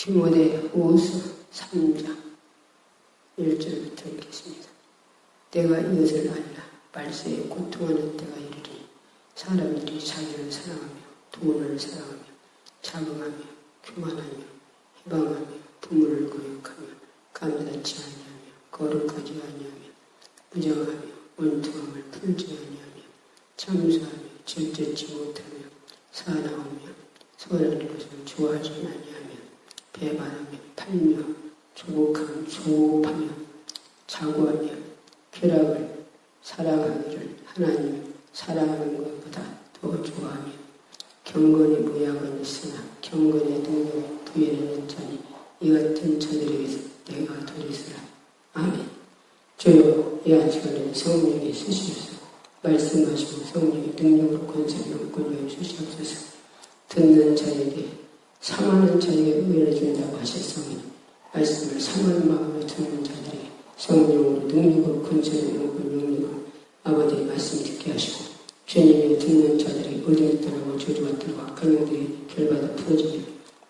디모데후서 3장 1절부터 읽겠습니다. 내가 이것을 알라. 말세에 고통하는 때가 이르리니 사람들이 자기를 사랑하며 돈을 사랑하며 자긍하며 교만하며 해방하며 부모를 거역하며 감사치 아니하며 거룩하지 아니하며 부정하며 원통함을 풀지 아니하며 참수하며 질제치 못하며 사랑하며 선한 것을 좋아하지 아니하며 배반하며 팔며 조급하며 자고하며 쾌락을 사랑하기를 하나님 사랑하는 것보다 더 좋아하며 경건의 모양은 있으나 경건의 능력을 부여하는 자니 이 같은 자들에게서 내가 도리스라. 아멘. 주여 이 한 시간에 성령이 쓰시옵소서. 말씀하시고 성령의 능력으로 권세를 얻고 주시옵소서. 듣는 자에게 상하는 자에게 은혜를 준다고 하셨으니 말씀을 상한 마음으로 듣는 자들에게 성령으로 능력으로 권세를 얻고 능력으로 아버지의 말씀 듣게 하시고 주님의 듣는 자들에게 어둠이 떠나고 저주가 떠나고 악한 영들이 결받아 풀어지며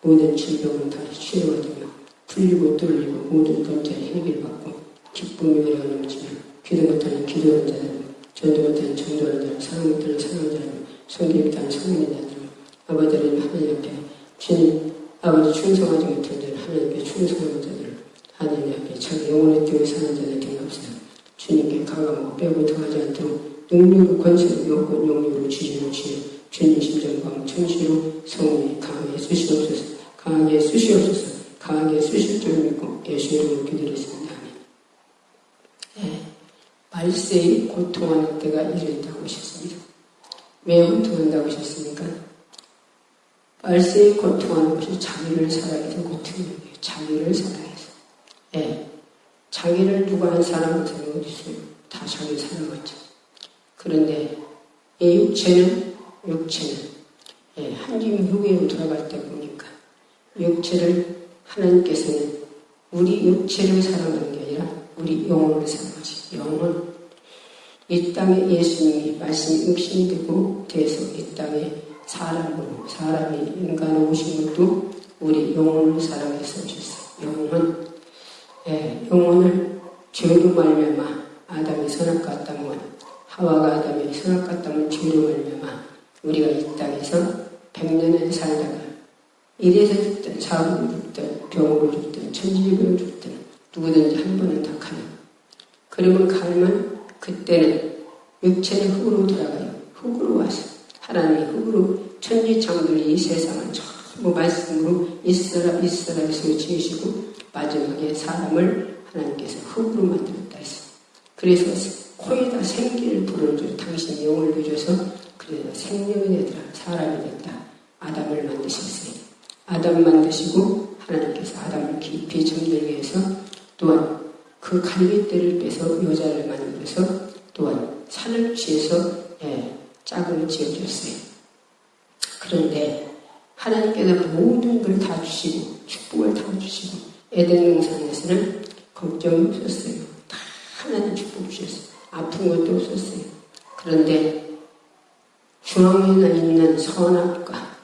모든 질병은 다 치료받으며 풀리고 뚫리고 모든 범죄의 해결받고 기쁨이 은혜가 넘치며 기도 못하는 기도하는 자들 전도 못하는 전도하는 자들 사랑 못하는 사랑하는 자들 성경 못하는 성경의 자들 아버지는 하나님 앞에 주님 아버지 충성하지 못한 자들 하나님께 충성하는 자들 하나님 앞에 자기 영혼의 뛰어 사는 자들 되옵소서. 주님께 가감하고 빼고 더하지 않도록 능력과 권세로 여건 영역으로 주시는 주님 심정과 청시로 성령이 강하게 쓰시옵소서. 강하게 쓰시옵소서. 강하게 쓰실 줄 믿고 예수 이름으로 기도드렸습니다. 아멘. 말세에 고통하는 때가 이른다고 하셨습니다. 왜 고통한다고 하셨습니까? 말세에 고통하는 것이 자기를 살아계서 고통이에요. 자기를 살아계서. 예. 자기를 누가 한 사람은 어디 있어요? 다 자기 살아갔죠. 그런데 이 육체는 예, 하나님 후계로 돌아갈 때 보니까 육체를 하나님께서는 우리 육체를 사랑하는 게 아니라 우리 영혼을 사랑하시. 영혼. 이 땅에 예수님이 말씀이 육신이 되고 돼서 이 땅에 사람이 인간으로 오신 것도 우리 영혼을 사랑해서 오셨어요. 영혼. 예, 영혼을 죄로 말미암아 아담이 선악 같다면 하와가 아담이 선악 같다면 죄로 말미암아 우리가 이 땅에서 100년을 살다가 이래서 죽든 사고로 죽든 병으로 죽든 천지병으로 죽든 누구든지 한 번은 다 가요. 그러면 가면 그때는 육체는 흙으로 돌아가요. 흙으로 와서 하나님이 흙으로 천지창조의 이 세상을 전부 말씀으로 있어라 해서 지으시고 마지막에 사람을 하나님께서 흙으로 만들었다 했어요. 그래서 코에다 생기를 불어줘 당신이 영을 주셔서 그래서 생명이 되더라. 사람이 됐다. 아담을 만드셨어요. 아담 만드시고 하나님께서 아담을 깊이 잠들게 해서 또한 그 갈빗대를 빼서 여자를 만들어서 또한 산을 취해서 짝을 지어줬어요. 그런데 하나님께서 모든 걸 다 주시고 축복을 다 주시고 에덴 동산에서는 걱정이 없었어요. 다 하나님 축복 주셨어요. 아픈 것도 없었어요. 그런데 중앙에 있는 선악과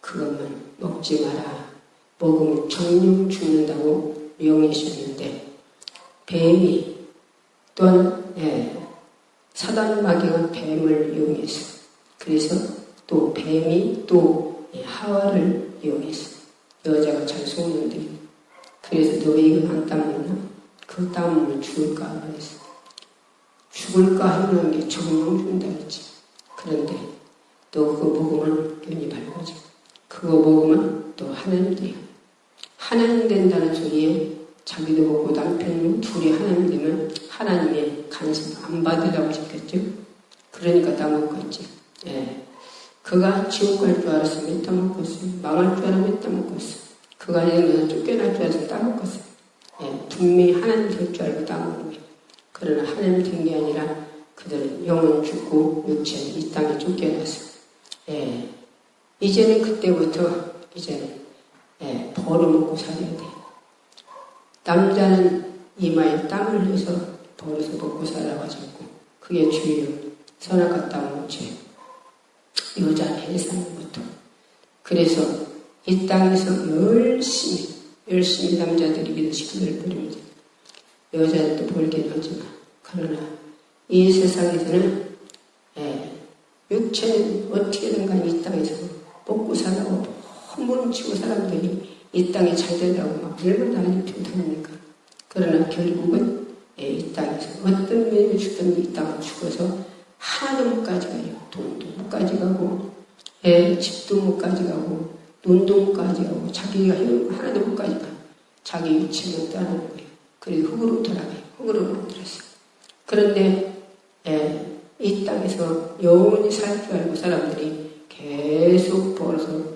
그것만 먹지 마라. 먹으면 정령 죽는다고 명하셨는데 뱀이 또한 사단 마귀가 뱀을 이용해서 그래서 또 뱀이 또 하와를 이용해서 여자가 잘 속는데 그래서 너 이거 안 따먹나? 그 따먹으면 죽을까? 그래서 죽을까 하는 게 정령 죽는다 했지. 그런데 너 그거 먹으면 눈이 밝아져. 그거 먹으면 또 하나님 돼요. 하나님 된다는 소리에 자기도 먹고 남편도 둘이 하나님 되면 하나님의 간섭 안 받으라고 하셨겠죠? 그러니까 다 먹었지. 예. 그가 지옥 갈 줄 알았으면 다 먹었어요. 망할 줄 알았으면 다 먹었어요. 그가 여기서 쫓겨날 줄 알았으면 다 먹었어요. 예. 분명히 하나님 될 줄 알고 다 먹은 거예요. 그러나 하나님 된 게 아니라 그들은 영혼 죽고 육체는 이 땅에 쫓겨났어요. 예. 이제는 그때부터 벌을 먹고 살아야 돼요. 남자는 이마에 땀을 흘려서 벌어서 먹고 살아가지고 그게 죄예요. 선악과 땀은 죄. 여자는 해산부터. 그래서 이 땅에서 열심히 열심히 남자들이 믿으시기를 부릅니다. 여자들도 벌긴 하지만 그러나 이 세상에서는 육체는 어떻게든 간에 이 땅에서 먹고 살라고 몸부림치고 사람들이 이 땅에 잘 된다고 막 얼마나 알림표 다닙니까? 그러나 결국은 이 땅에서 어떤 면을 죽든 이 땅을 죽어서 하나도 못 가져가요. 돈도 못 가져가고 집도 못 가져가고 눈도 못 가져가고 자기가 하나도 못 가져가요. 자기 육체만 떠나는 거예요. 그리고 흙으로 돌아가요. 흙으로 만들었어요. 그런데 이 땅에서 영원히 살 줄 알고 사람들이 계속 벌어서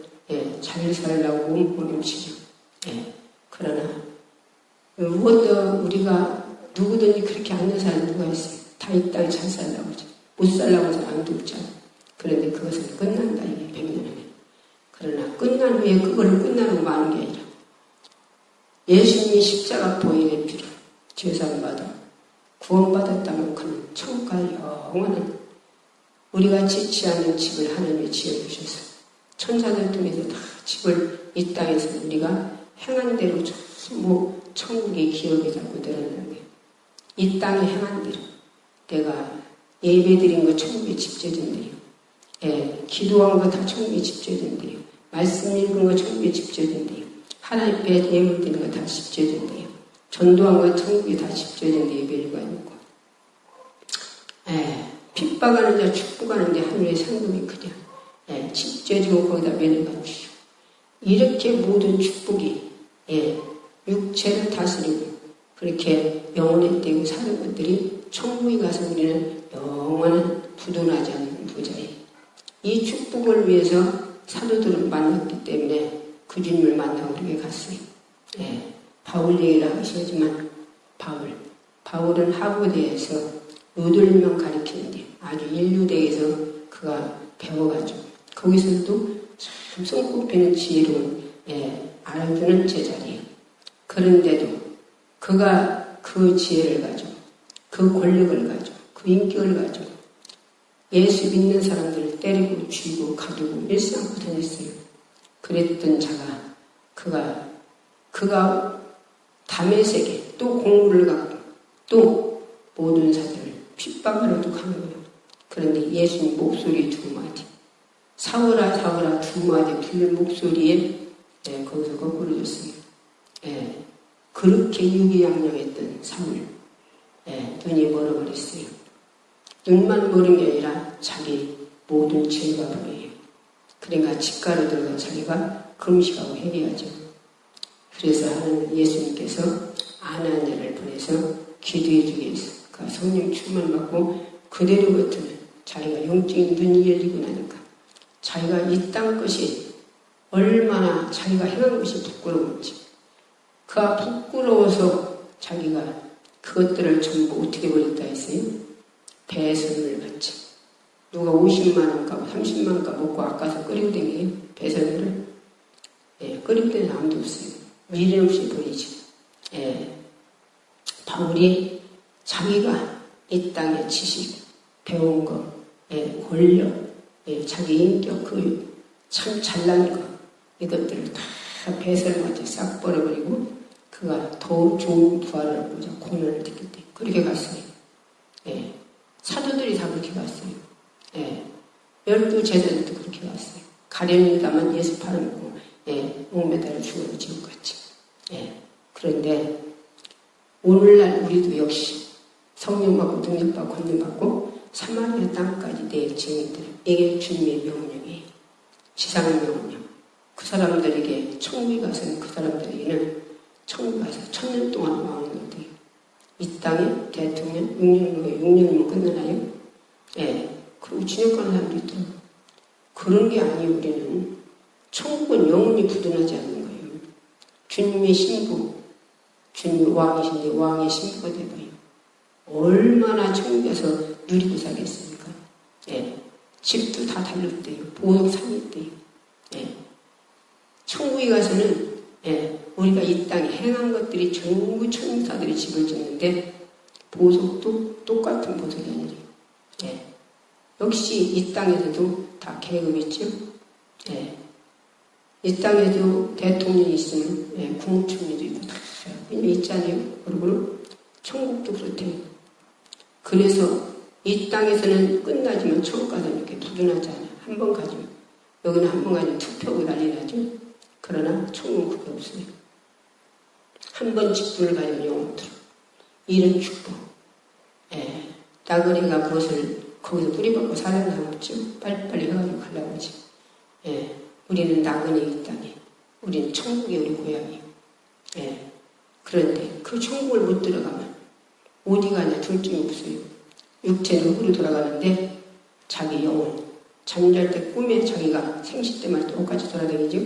잘 살라고 몸부림치죠. 그러나 무엇도 우리가 누구든지 그렇게 않는 사람 누가 있어요? 다 이 땅에 잘 살라고 하죠. 못 살라고 하는 사람도 없잖아. 그런데 그것은 끝난다 이게 100년 안에. 그러나 끝난 후에 그거를 끝나는 거 많은 게 아니라 예수님이 십자가 보혈의 피로 죄사함받아 구원받았다면 그는 천국과 영원한 우리가 짓지 않은 집을 하나님이 지어주셔서 천사들 통해서 다 집을 이 땅에서 우리가 행한 대로 전부 천국의 기업이 자꾸 늘어나는 거예요. 이 땅에 행한 대로 내가 예배드린 거 천국에 집재된대요. 기도한 거 다 천국에 집재된대요. 말씀 읽은 거 천국에 집재된대요. 하나님 앞에 예물 드린 거 다 집재된대요. 전도한 거 천국에 다 집재된대요. 예배가 있고. 핍박하는 자 축복하는 자 하늘의 상급이 크냐. 집재지고 거기다 면을 갖추시고 이렇게 모든 축복이 육체를 다스리고 그렇게 영혼의 떼고 사는 것들이 천국에 가서 우리는 영원한 부도나지 않는 부자예요. 이 축복을 위해서 사도들을 만났기 때문에 그 주님을 만나고 그렇게 갔어요. 바울 얘기를 하시지만 바울은 하버드에서 8명 가르치는데 아주 인류대에서 그가 배워가지고 거기서도 참 손꼽히는 지혜로운 알아주는 제자리예요. 그런데도 그가 그 지혜를 가지고 그 권력을 가지고 그 인격을 가지고 예수 믿는 사람들을 때리고 죽이고 가두고 일삼고 다녔어요. 그랬던 자가 그가 다메섹에 또 공부를 갖고 또 모든 사람을 핍박하러도 가는 거예요. 그런데 예수님 목소리 2마디 사울아 사울아 2마디 들린 목소리에 거기서 거꾸로 줬어요. 그렇게 유기양양했던 사울 눈이 멀어버렸어요. 눈만 멀은 게 아니라 자기 모든 죄가 보여요. 그러니까 집가로 들어가 자기가 금식하고 회개하죠. 그래서 하나님 예수님께서 아나니아를 보내서 기도해 주기 위해서 그 성령 충만을 받고 그대로 같으면 자기가 영적인 눈이 열리고 나니까 자기가 이 땅 것이 얼마나 자기가 행한 것이 부끄러운지 그가 부끄러워서 자기가 그것들을 전부 어떻게 버렸다 했어요? 배설물을 받지. 누가 50만 원값, 30만 원값 먹고 아까서 끓이고 댕겨요? 배설물을. 끓일 때는 아무도 없어요. 미련 없이 버리지. 바울이 자기가 이 땅의 지식, 배운 거, 권력, 자기 인격, 그 참 잘난 거, 이것들을 다 배설물에 싹 버려버리고 그가 더 좋은 부활을 얻고자 고난을 듣기 때문에 그렇게 갔어요. 사도들이 다 그렇게 갔어요. 12 제자들도 그렇게 갔어요. 가련이다만 예수 팔아먹고 목매달아 죽어도 지옥같이. 그런데 오늘날 우리도 역시 성령받고 능력받고 권능받고 사마리아 땅까지 내 증인들 이게 주님의 명령이에요. 지상의 명령. 그 사람들에게 천국에 가서는 그 사람들에게는 천국에 가서 1000년 동안 왕이 돼요. 이 땅에 대통령 6년이면 끝나나요? 그리고 진역하는 사람도 있더라고요. 그런 게 아니에요. 우리는 천국은 영원히 부도나지 않는 거예요. 주님의 신부 주님이 왕이신데 왕의 신부가 되어요. 얼마나 천국에서 누리고 살겠습니까? 집도 다 달렸대요. 보석산이 있대요. 천국에 가서는 우리가 이 땅에 행한 것들이 전부 천사들이 집을 짓는데 보석도 똑같은 보석이 아니래요. 역시 이 땅에서도 다 계급 있죠. 이 땅에도 대통령이 있으면 궁충이 있잖아요. 여러분, 천국도 그렇대요. 그래서 이 땅에서는 끝나지만 천국 가서는 이렇게 두둔하지 않아요. 한 번 가지면. 여기는 한 번 가지면 투표하고 난리 나죠. 그러나 천국은 그게 없어요. 한 번 직분을 가지면 영원토록. 이런 축복. 예. 나그네가 그것을 거기서 뿌리박고 살아야 하겠죠. 빨리빨리 해가지고 가려고 하지. 예. 우리는 나그네 이 땅에. 우리는 천국이 우리 고향이에요. 예. 그런데 그 천국을 못 들어가면 어디 가냐 둘 중에 없어요. 육체는 흙으로 돌아가는데 자기 영혼, 잠잘 때 꿈에 자기가 생시 때만 똑같이 돌아다니죠.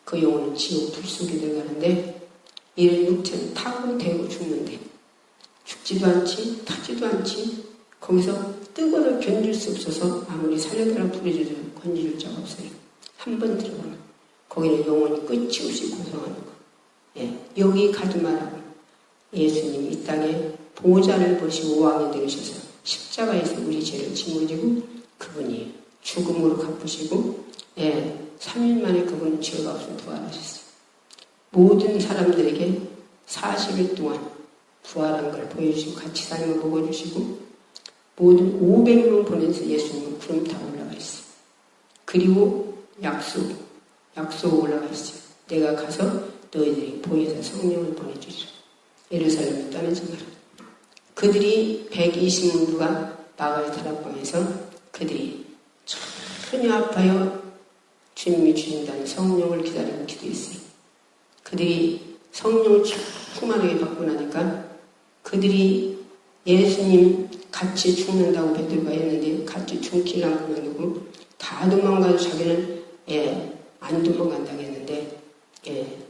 그 영혼은 지옥 불 속에 들어가는데 이런 육체는 타고 대고 죽는데 죽지도 않지 타지도 않지 거기서 뜨거워 견딜 수 없어서 아무리 살려달라 부르짖어도 건져줄 자가 없어요. 한 번 들어가면 거기는 영혼이 끝이 없이 고생하는 거. 예, 여기 가지 말라고 예수님이 이 땅에 보좌를 보시고 왕이 되셔서 십자가에서 우리 죄를 짊어지고 그분이 죽음으로 갚으시고 3일 만에 그분은 죄가 없이 부활하셨어요. 모든 사람들에게 40일 동안 부활한 걸 보여주시고 같이 삶을 먹어주시고 모든 500명 보내서 예수님은 구름 타고 올라가 있어요. 그리고 약속 올라가 있어요. 내가 가서 너희들이 보혜사 성령을 보내주리라. 예루살렘을 떠나지 마라. 그들이 120문두가 마가의 다락방에서 그들이 전혀 아파요. 주님이 주신다는 성령을 기다리고 기도했어요. 그들이 성령을 충만하게 받고 나니까 그들이 예수님 같이 죽는다고 베드로가 했는데 같이 죽기라고 그러고 다 도망가도 자기는 안 도망간다고 했는데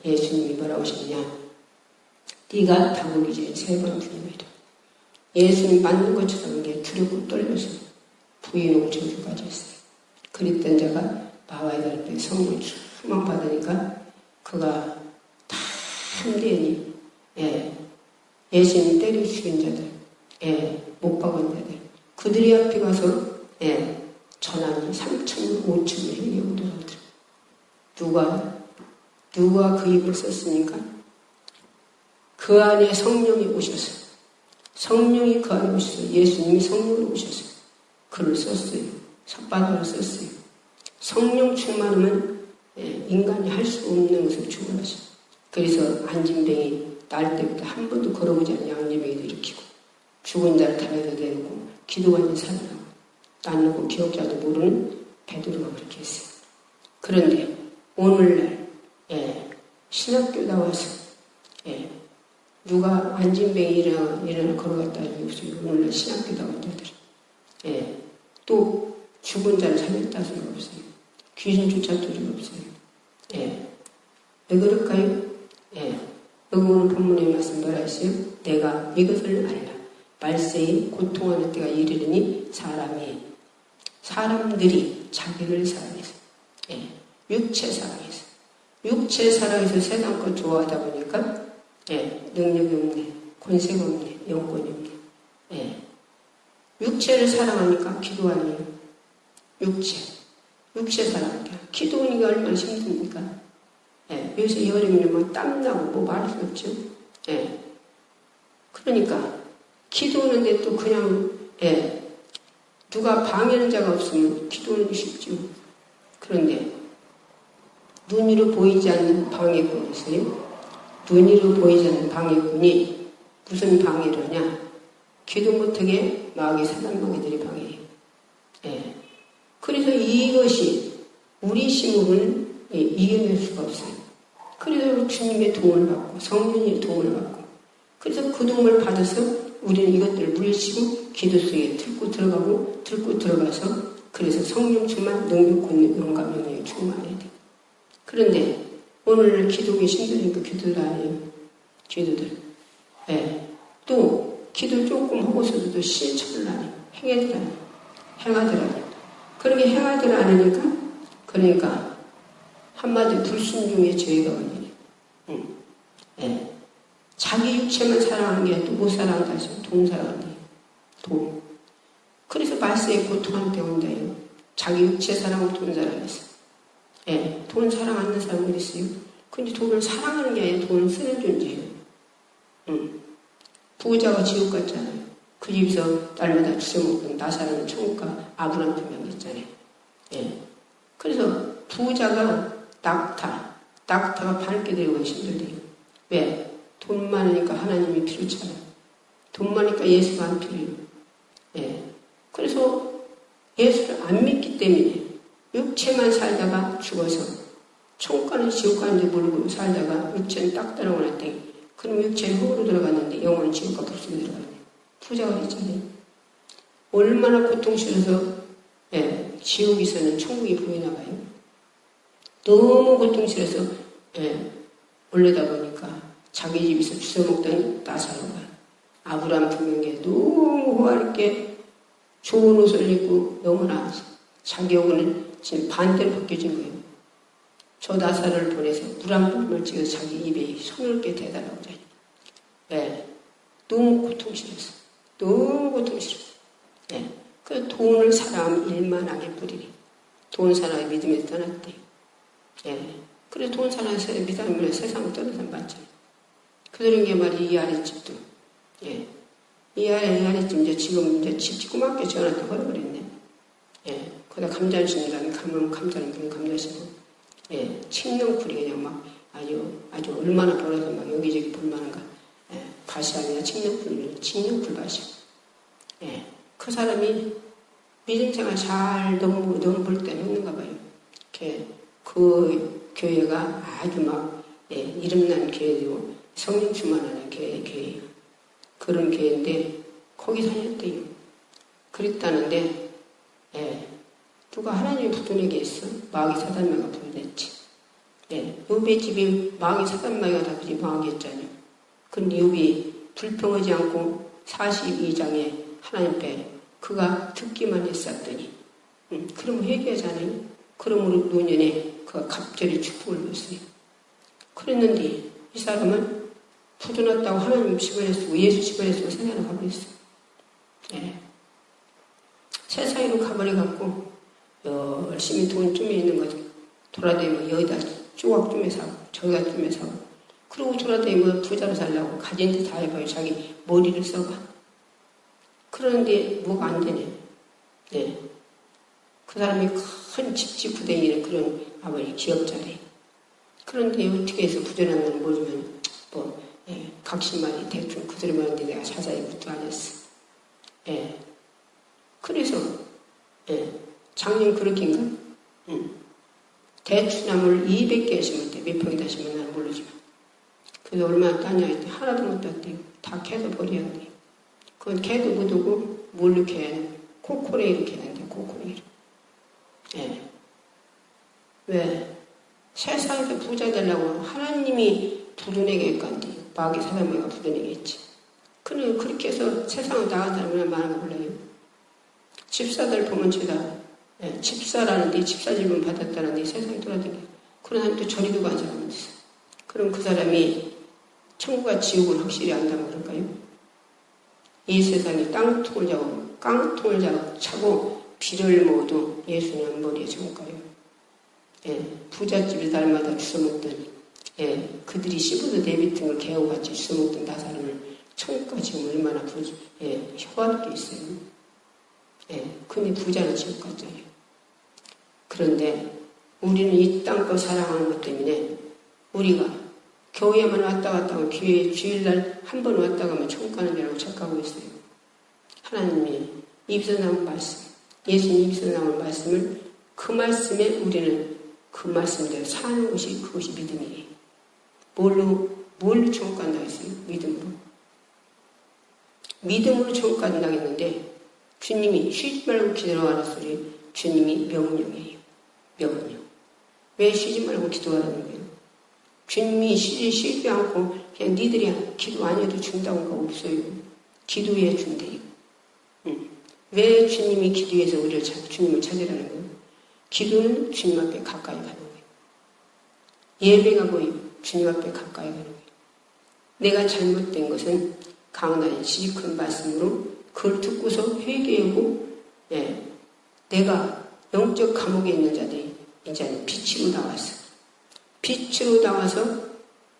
예수님이 뭐라고 하셨냐. 네가 다굴기 전에 3번 부인이라. 예수님 맞는 것처럼 이게 두렵고 떨려서 부인하고 저주까지 했어요. 그랬던 자가 마와의 달에 성령을 충만 받으니까 그가 다 함대니 예수님 때려 죽인 자들, 못 박은 자들 그들이 앞에 가서 전하니 3,000명, 5,000명 회개하고 돌아오더라. 누가 그 입을 썼습니까? 그 안에 성령이 오셔서 성령이 그 안에 오셔서 예수님이 성령으로 오셔서 글을 썼어요. 삿바닥을 썼어요. 성령 충만하면 인간이 할 수 없는 것을 충만하셔. 그래서 안진뱅이 날 때부터 한 번도 걸어보지 않은 양념뱅이도 일으키고 죽은 자를 담에다 대놓고 기도하는 살아나고 낯놓고 기억자도 모르는 베드로가 그렇게 했어요. 그런데 오늘날 신학교 나와서 누가 안진뱅이 일어나 걸어갔다 하는 게 없어요. 오늘날 신학교 나온 자들 또 죽은 자를 살렸다 소리가 없어요. 귀신 쫓아 소리가 없어요. 왜 그럴까요? 여기 오늘 본문에 말씀 뭐라 했어요? 내가 이것을 알라. 말세에 고통하는 때가 이르르니 사람들이 자기를 사랑해서 육체 사랑해서 세상 것 좋아하다 보니까 능력이 없네, 권세가 없네, 영권이 없네. 육체를 사랑하니까 기도 안 해요. 육체 사랑하니까 기도하니까 얼마나 힘듭니까? 요새 여름이면 막 땀나고 뭐 말할 수 없죠. 그러니까 기도하는데 또 그냥 누가 방해하는 자가 없으면 기도하는 게 쉽죠. 그런데 눈으로 보이지 않는 방해꾼이 있어요. 눈으로 보이지 않는 방해꾼이 무슨 방해를 하냐. 기도 못하게 마귀 사단마귀들이 방해해요. 그래서 이것이 우리 심으로는 이겨낼 수가 없어요. 그래서 주님의 도움을 받고 성령의 도움을 받고 그래서 그 도움을 받아서 우리는 이것들을 물리치고 기도 속에 들고 들어가서 그래서 성령 충만, 능력, 권능, 영감, 영역에 충만해야 돼. 그런데 오늘날 기도하기 힘드니까 기도를 안 해요. 기도들. 또 기도 조금 하고서도 실천을 안 해요. 행하들 안 해요. 그렇게 행하들 안 하니까 그러니까 한마디로 불순종의 죄가 걸리네. 자기 육체만 사랑하는 게 아니라 못 사랑한다 해서 돈 사랑한대요. 돈. 그래서 말세에 고통하는 때 온다요. 자기 육체 사랑을 돈 사랑해서. 돈 사랑하는 사람이 있어요. 근데 돈을 사랑하는 게 아니라 돈을 쓰는 존재예요. 부자가 지옥 갔잖아요. 그 집에서 날마다 주워먹던 나사로는 천국과 아브라함 두 명이었잖아요. 예. 그래서 부자가 낙타가 밝게 되고 힘들대요. 왜? 돈 많으니까 하나님이 필요찮아요. 돈 많으니까 예수가 안 필요해요. 예. 그래서 예수를 안 믿기 때문에 육체만 살다가 죽어서 천국 가는 지옥 가는지 모르고 살다가 육체는 딱 따라오는데 그럼 육체는 흙으로 들어갔는데 영혼은 지옥과 불속에 들어갔네. 부자가 그랬잖아요. 얼마나 고통스러워서 지옥에서는 천국이 보이나 봐요. 너무 고통스러워서 올려다보니까 자기 집에서 주워먹던 나사로가 아브라함 부명에 너무 호화롭게 좋은 옷을 입고 너무나 자기 얼굴은 지금 반대로 벗겨진 거예요. 저 나사로를 보내서 물 한 번만 찍어서 자기 입에 손을 게 대달라고 그러잖아요. 너무 고통스러웠어. 너무 고통스러웠어. 그 돈을 사람 일만 악에 뿌리니 돈 사람의 믿음에서 떠났대요. 그래서 돈 사람의 믿음으로 세상을 떠나서 봤잖아요. 그런 게 말이 이 아랫집도 이 아랫집 이제 지금 이제 집 조그맣게 지어놨다 버려버렸네. 거기다 감자심이라는 감자는 그런 감자심고 칡령풀이 그냥 막 아주 얼마나 벌어서 막 여기저기 볼만한가. 밭이 아니라 칡령풀 밭이요. 그 사람이 믿음 생활 잘 너무 볼 때는 했는가 봐요. 그 교회가 아주 막 이름난 교회고 성령 충만하는 교회예요. 그런 교회인데 거기 다녔대요. 그랬다는데 누가 하나님의 부도내게 했어? 마귀 사단마가 부도냈지. 욥의 집에 마귀 사단마가 다 그지 망하겠잖아요. 그런데 욥이 불평하지 않고 42장에 하나님 앞에 그가 듣기만 했었더니 그럼 회개하잖아요. 그러므로 노년에 그가 갑절히 축복을 받았어요. 그랬는데 이 사람은 부도났다고 하나님 집안에 쓰고 예수 집안에 쓰고 세상으로 가버렸어요. 세상으로 가버려갖고 열심히 돈 좀 있는 거죠. 돌아다니면 여기다 조각 좀 사고 저기다 좀 사고 그러고 돌아다니면 부자로 살려고 가진 데 다 해봐요. 자기 머리를 써봐. 그런데 뭐가 안 되네. 그 사람이 큰 집지부대기는 그런 아버지 기업자래. 그런데 어떻게 해서 부전한 걸 모르면 각신말이 대충 그 소리만 하는데 내가 자세히 묻도 안 했어. 그래서 작년 그렇게인가? 대추나무를 200개 심었대. 몇 평이다 심은 나는 모르지만. 그게 얼마나 따냐 했더니 하나도 못 땄대요. 다 캐서 버렸는데. 그건 캐도 못 오고 뭘로 캐야 하냐. 코코레이로 캐는데 코코레이로. 왜? 세상에서 부자 되려고 하나님이 부도내게 할건데 마귀 사단마가 부도내게 했지. 그렇게 해서 세상을 나간 사람이 많은 거 몰라요. 집사들 보면 제가 집사라는데 집사 질문 받았다는데 세상에 돌아다녀. 그런 사람도 저리도 간 사람이 있어. 그럼 그 사람이 천국과 지옥을 확실히 안다고 그럴까요? 이 세상이 깡통을 차고 비를 모두 예수님 머리에 적을까요? 부잣집에 날마다 주워먹던 그들이 씹어도 내뱉은 걸 개오같이 주워먹던 나사람을 천국과 지금 얼마나 효과롭게 있어요. 근데 부자는 지옥 갔잖아요. 그런데 우리는 이 땅껏 사랑하는 것 때문에 우리가 교회만 왔다 갔다 하고 교회 주일날 한 번 왔다 가면 천국 가는 줄 알고 착각하고 있어요. 하나님이 입에서 나온 말씀, 예수님 입에서 나온 말씀을 그 말씀에 우리는 그 말씀대로 사는 것이 그것이 믿음이에요. 뭘로 천국 간다고 했어요? 믿음으로 천국 간다고 했는데 주님이 쉬지 말고 기도하라는 소리 주님이 명령이에요. 명령. 왜 쉬지 말고 기도하라는 거예요? 주님이 쉬지 않고 그냥 니들이 기도 안 해도 준다고 한 거 없어요. 기도해 준대요. 왜 주님이 기도해서 주님을 찾으라는 거예요? 기도는 주님 앞에 가까이 가는 거예요. 예배가 뭐예요? 주님 앞에 가까이 가는 거예요. 내가 잘못된 것은 강단의 시집큰 말씀으로 그걸 듣고서 회개하고 내가 영적 감옥에 있는 자들이 이제는 빛으로 나왔어. 빛으로 나와서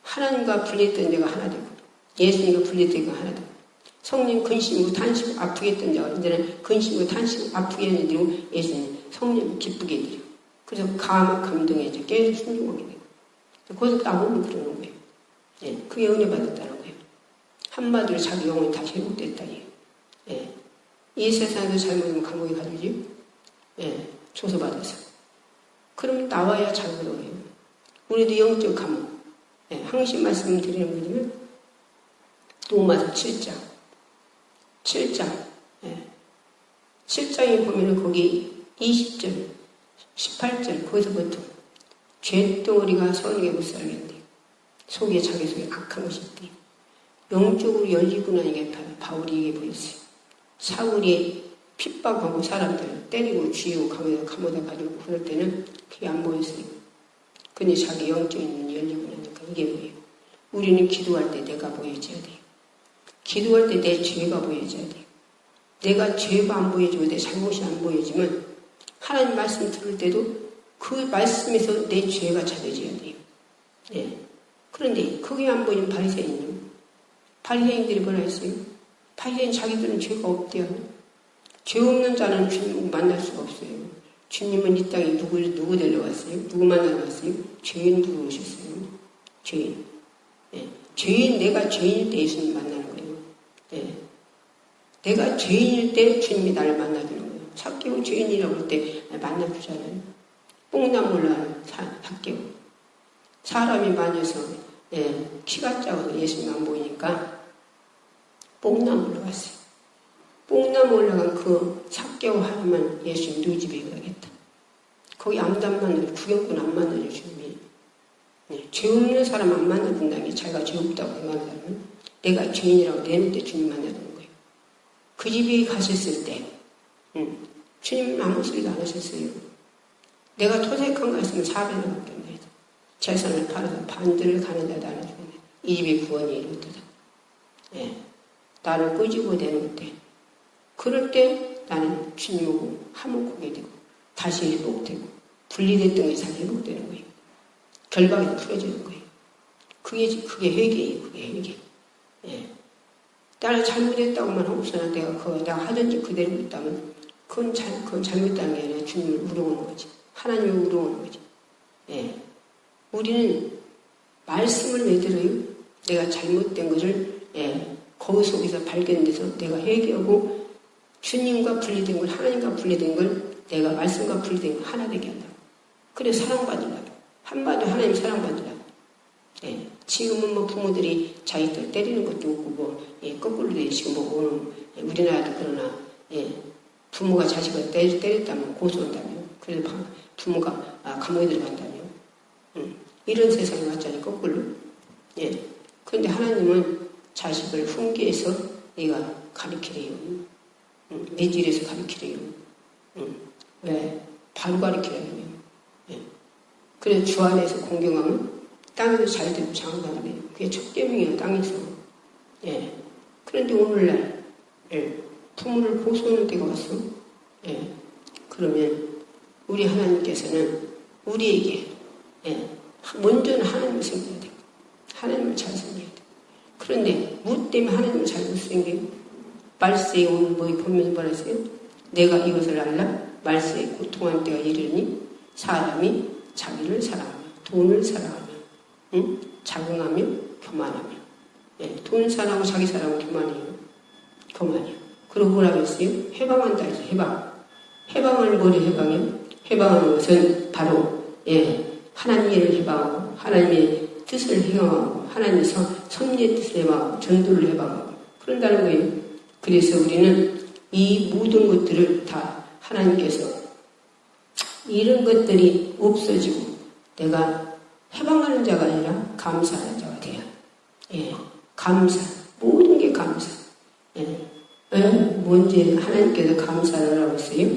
하나님과 분리했던 내가 하나 되고 예수님과 분리되고 하나도. 성령 근심이고 탄식이고 아프게 했던 자가 이제는 근심이고 탄식이고 아프게 해드리고 예수님 성령 기쁘게 해드리고 그래서 감동해져 깨서 순종하게 되고 거기서 나오면 그러는 거예요. 예, 그게 은혜 받았다는 거예요. 한마디로 자기 영혼이 다시 회복됐다니. 예, 이 세상에서 잘못하면 감옥에 가두지. 예, 조서받아서. 그러면 나와야 잘 들어요. 우리도 영적 감옥. 예, 항상 말씀드리는 거지만 로마서 7장. 7장. 예. 7장에 보면 거기 20절, 18절, 거기서부터 죄덩어리가 선하게 못 살겠대. 속에 자기 속에 악한 것이 있대. 영적으로 열리고 나니까 바울이 얘기해 보였어요. 사울이 핍박하고 사람들 때리고 쥐고 감옥에 가지고 그럴 때는 그게 안 보였어요. 근데 자기 영적인 눈이 열리고 나니까 이게 보여요. 우리는 기도할 때 내가 보여줘야 돼요. 기도할 때 내 죄가 보여져야 돼요. 내가 죄가 안 보여지고 내 잘못이 안 보여지면 하나님 말씀 들을 때도 그 말씀에서 내 죄가 찾아져야 돼요. 예. 그런데 그게 안 보이는 바리새인요. 바리새인들이 뭐라 했어요? 바리새인 자기들은 죄가 없대요. 죄 없는 자는 주님을 만날 수가 없어요. 주님은 이 땅에 누구 데려왔어요? 누구 만나러 왔어요? 죄인 누구 오셨어요? 죄인. 예. 죄인, 내가 죄인일 때 예수님 만나는 거예요. 예. 내가 죄인일 때 주님이 나를 만나주는 거예요. 삭개오 죄인이라고 할 때 만나주잖아요. 뽕나무 올라가는 삭개오. 사람이 많아서 예, 키가 작아서 예수님 안 보이니까 뽕나무 올라갔어요. 뽕나무 올라간 그 삭개오 하나만 예수님 누구 집에 가야겠다. 거기 아무도 안 만나요. 구경꾼 안 만나요. 주님이. 네, 죄 없는 사람 안 만나준다는 게 자기가 죄 없다고 생각하는 사람은 내가 죄인이라고 내놓을 때 주님 만나주는 거예요. 그 집에 가셨을 때 주님은 아무 소리도 안 하셨어요. 내가 토색한 거 했으면 400을 받겠네. 재산을 팔아서 반들을 가는 자도 안 해주겠네. 이 집이 구원이 이루어지다. 예. 나를 끄집어 내놓을 때 그럴 때 나는 주님하고 화목하게 되고 다시 회복되고 분리됐던 게 잘 회복되는 거예요. 결박이 풀어지는 거예요. 그게 회개예요. 그게 회개. 예. 나를 잘못했다고만 하고서나 내가 하든지 그대로 있다면 그건 잘못된 게 아니라 주님을 우러오는 거지. 하나님을 우러오는 거지. 예. 우리는 말씀을 왜 들어요? 내가 잘못된 것을 예. 거기 속에서 발견돼서 내가 회개하고 주님과 분리된 걸 하나님과 분리된 걸 내가 말씀과 분리된 걸 하나 되게 한다고. 그래 사랑받으려고. 한마디로 하나님 사랑받으려고. 예. 지금은 뭐 부모들이 자기들 때리는 것도 없고 뭐 예. 거꾸로 돼 지금 뭐 오늘 우리나라도 그러나 예. 부모가 자식을 때렸다면 고소한다며. 그래서 부모가 감옥에 들어간다며. 이런 세상이 왔잖아요. 거꾸로. 예. 그런데 하나님은 자식을 훈계해서 내가 가르치래요. 매질해서 가르치래요. 왜? 바로 가르치래요. 예. 그래서 주 안에서 공경하면 땅에서 잘 되고 장가가 돼요. 그게 첫 계명이에요. 땅에서. 예. 그런데 오늘날 예. 부모를 고소하는 때가 왔어. 예. 그러면 우리 하나님께서는 우리에게 예. 먼저는 하나님을 섬겨야 돼요. 하나님을 잘 섬겨야 돼요. 그런데 무엇 때문에 하나님을 잘 못 섬겨요? 말세에 오늘 보면서 뭐라 했어요? 내가 이것을 알라? 말세에 고통한 때가 이르니 사람이 자기를 사랑하며 돈을 사랑하며 응? 자긍하며 교만하며 예, 돈 사랑하고 자기 사랑하고 교만이에요. 그리고 뭐라고 했어요? 해방한다 해서 해방을 뭐를 해방해요? 해방하는 것은 바로 예, 하나님의 해방하고 하나님의 뜻을 행하고 하나님의 섭리의 뜻을 해방하고 전도를 해방하고 그런다는 거예요. 그래서 우리는 이 모든 것들을 다 하나님께서 이런 것들이 없어지고 내가 해방하는 자가 아니라 감사하는 자가 돼야. 예, 감사. 모든 게 감사. 예. 먼저 하나님께서 감사를 하고 있어요.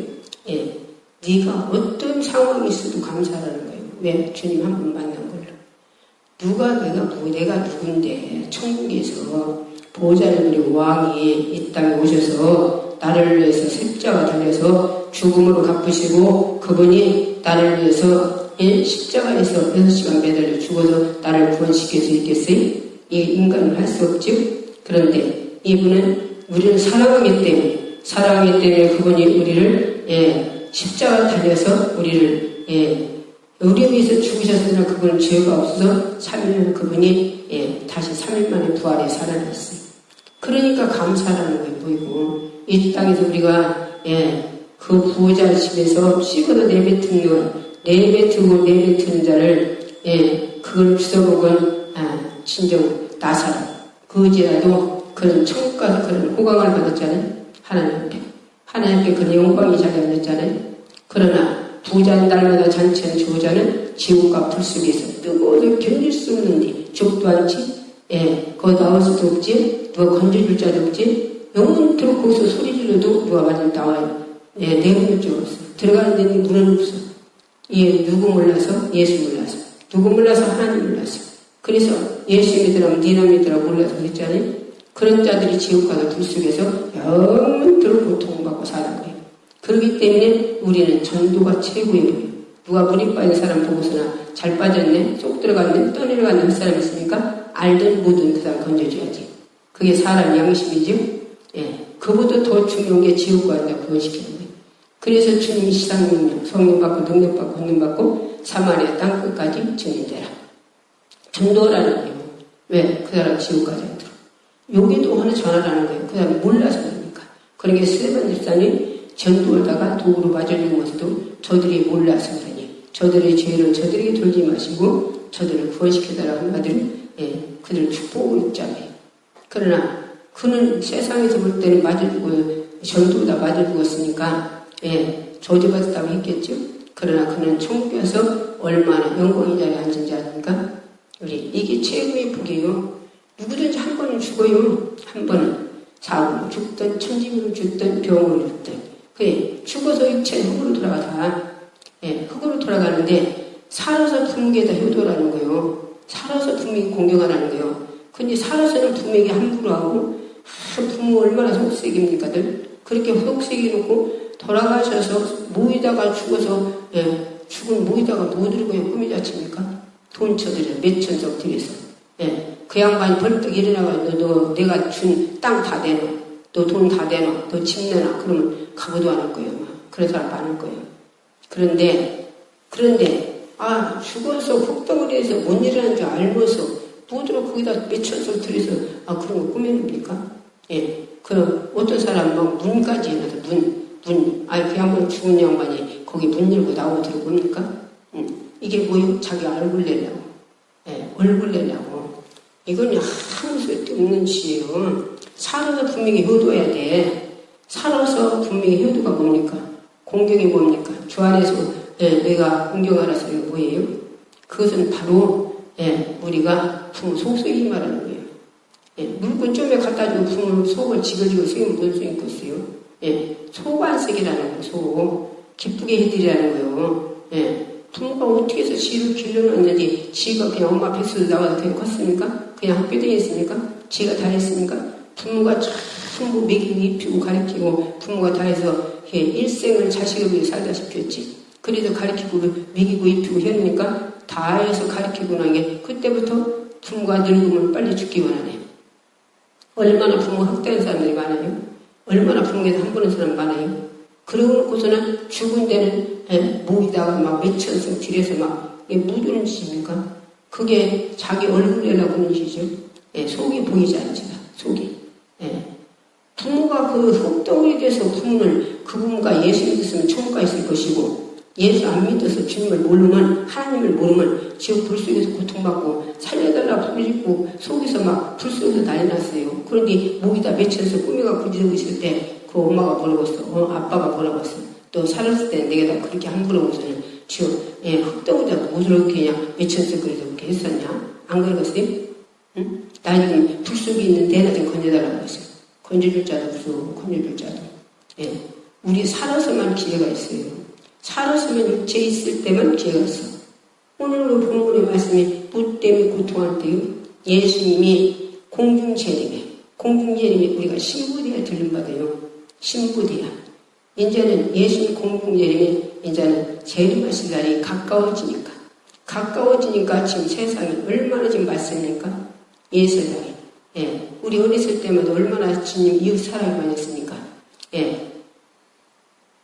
예. 네가 어떤 상황이 있어도 감사하라는 거예요. 왜? 주님 한 번 만난 걸로. 내가 누군데 천국에서 보좌를 누리고 왕이 이 땅에 오셔서 나를 위해서 십자가 달려서 죽음으로 갚으시고 그분이 나를 위해서 십자가에서 6시간 매달려 죽어서 나를 구원시킬 수 있겠어요? 이 인간은 할 수 없죠. 그런데 이분은 우리를 사랑하기 때문에 그분이 우리를 십자가 달려서 우리를 우리 위해서 죽으셨으나 그분은 죄가 없어서 3일 그분이 다시 3일 만에 부활해 살아났어요. 그러니까 감사라는 게 보이고 이 땅에서 우리가 그 부자 집에서 씹어도 내뱉는 자를 그걸 주워먹은 진정 나사로 그지라도 그는 천국 가서 그런 호강을 받았잖아요. 하나님께 그런 영광이 자리 앉았잖아요. 그러나 부자는 날마다 잔치하는 저자는 지옥과 불 속에서 뜨거워도 견딜 수 없는데 죽도 않지, 거기 나올 수도 없지, 누가 건져줄 자도 없지, 영원토록 거기서 소리 질러도 누가 맞을 나와요. 내문을 적었어. 들어가는 데는 문은 없어. 누구 몰라서? 예수 몰라서. 누구 몰라서? 하나님 몰라서. 그래서 예수 믿으라면 니나 믿으라 몰라서 그랬잖아요. 그런 자들이 지옥 가서 불 속에서 영원토록 고통받고 사는 거예요. 그렇기 때문에 우리는 전도가 최고의 거예요. 누가 물이 빠진 사람 보고서나 잘 빠졌네, 쏙 들어갔네, 떠내려갔네 할 사람 있습니까? 알든 모든 그 사람 건져줘야지. 그게 사람 양심이죠. 그보다 더 중요한 게 지옥 가서 구원시키는 거예요. 그래서 주님이 시상명령, 성령받고 능력받고 헌금받고 사마리아 땅 끝까지 증인되라. 전도라는 거예요. 왜? 그 사람 지옥 가지 않도록. 여기도 하나 전하라는 거예요. 그 사람이 몰라서 그러니까. 그러니까 스테반 집사님 전도하다가 도구로 맞아주는 것도 저들이 몰라서 그러니 저들의 죄를 저들에게 돌지 마시고 저들을 구원시켜달라고 한마디로 그들을 축복을 입자매요. 그러나 그는 세상에서 볼 때는 맞아주고 전도다 맞아주었으니까 저주받았다고 했겠죠. 그러나 그는 천국에 와서 얼마나 영광의 자리에 앉은 자입니까? 우리 이게 최고의 복이에요. 누구든지 한 번은 죽어요. 한 번은 사고로 죽든 천직으로 죽든 병으로 죽든 그래 죽어서 육체는 흙으로 돌아가다 흙으로 돌아가는데 살아서 부모에다 효도라는 거예요. 살아서 부모에게 공경하라는 거예요. 근데 살아서는 부모에게 함부로 하고 부모 얼마나 속색입니까들. 그렇게 속색해놓고 돌아가셔서 모이다가 죽어서 죽은 모이다가 뭐 들고 꿈이 자칩니까? 돈 쳐들여 몇천석 들여서 그 양반이 벌떡 일어나가지고 너 내가 준 땅 다 내놔, 너 돈 다 내놔, 너 집 내놔 그러면 가보도 안 할 거예요. 그런 사람 많을 거예요. 그런데 죽어서 흙덩어리에서 못 일어나는 줄 알면서 뭐들어 거기다 몇천석 들여서 그런 거 꾸며놓습니까? 그럼 어떤 사람 막 문까지 해놔서 그 양반 죽은 양반이 거기 문 열고 나오고 들어봅니까? 이게 뭐예요? 자기 얼굴 내려고. 얼굴 내려고. 이건 아무 쓸데없는 짓이에요. 살아서 분명히 효도해야 돼. 살아서 분명히 효도가 뭡니까? 공경이 뭡니까? 주 안에서 내가 공경하라서 이거 뭐예요? 그것은 바로 우리가 부모 속속이 말하는 거예요. 물건 좀에 갖다 주고 부모 속을 지글지글 쓰면 뭔 소리 있겠어요? 소관색이라는 거예요. 소. 기쁘게 해드리라는 거예요. 부모가 어떻게 해서 지를 길러놨는지 지가 그냥 엄마 뱃속에서 나와서 그냥 컸습니까? 그냥 학교 다녔습니까? 지가 다 했습니까? 부모가 전부 먹이고 입히고 가르치고 부모가 다 해서 일생을 자식을 위해 살다시피 했지. 그래서 가르치고 먹이고 입히고 했으니까 다 해서 가르치고 난 게 그때부터 부모가 늙으면 빨리 죽기 원하네. 얼마나 부모 학대한 사람들이 많아요? 얼마나 부모에서 한 번은 사람 많아요? 그러고 놓고서는 죽은 데는 모이다가 막 몇천씩 들여서 막 묻는 짓입니까? 그게 자기 얼굴 내려고 하는 짓이죠. 속이 보이지 않지다. 속이. 부모가 그 흙덩어리 돼서 부모는 그 부모가 예수 믿었으면 천국 가 있을 것이고 예수 안 믿어서 주님을 모르면 하나님을 모르면 지옥 불 속에서 고통받고 살려달라 부르짖고 속에서 막 불 속에서 난리 났어요. 그런데 목에다 몇천씩 꾸미가 부지르고 있을 때 그 엄마가 뭐라고 했어? 아빠가 뭐라고 했어? 또 살았을 때 내가 다 그렇게 함부로 해서는 지옥 흙덩어리다 못 이렇게 그냥 몇천씩 그래서 그렇게 했었냐? 안 그러겠어요? 응? 나 지금 불 속에 있는데 나 좀 건져달라고 했어요. 건져줄 자도 없어. 건져줄 자도. 우리 살아서만 기회가 있어요. 살아서만 육체에 있을 때만 기회가 있어. 오늘 그 본문의 말씀이 무 때문에 고통할 때요. 예수님이 공중재림에 우리가 신부대야 들림받아요. 신부대야. 이제는 예수님 공중재림에 이제는 재림하실 날이 가까워지니까 지금 세상이 얼마나 지금 맞습니까? 세상에. 예. 우리 어렸을 때마다 얼마나 주님 이웃 사랑이 많았습니까? 예.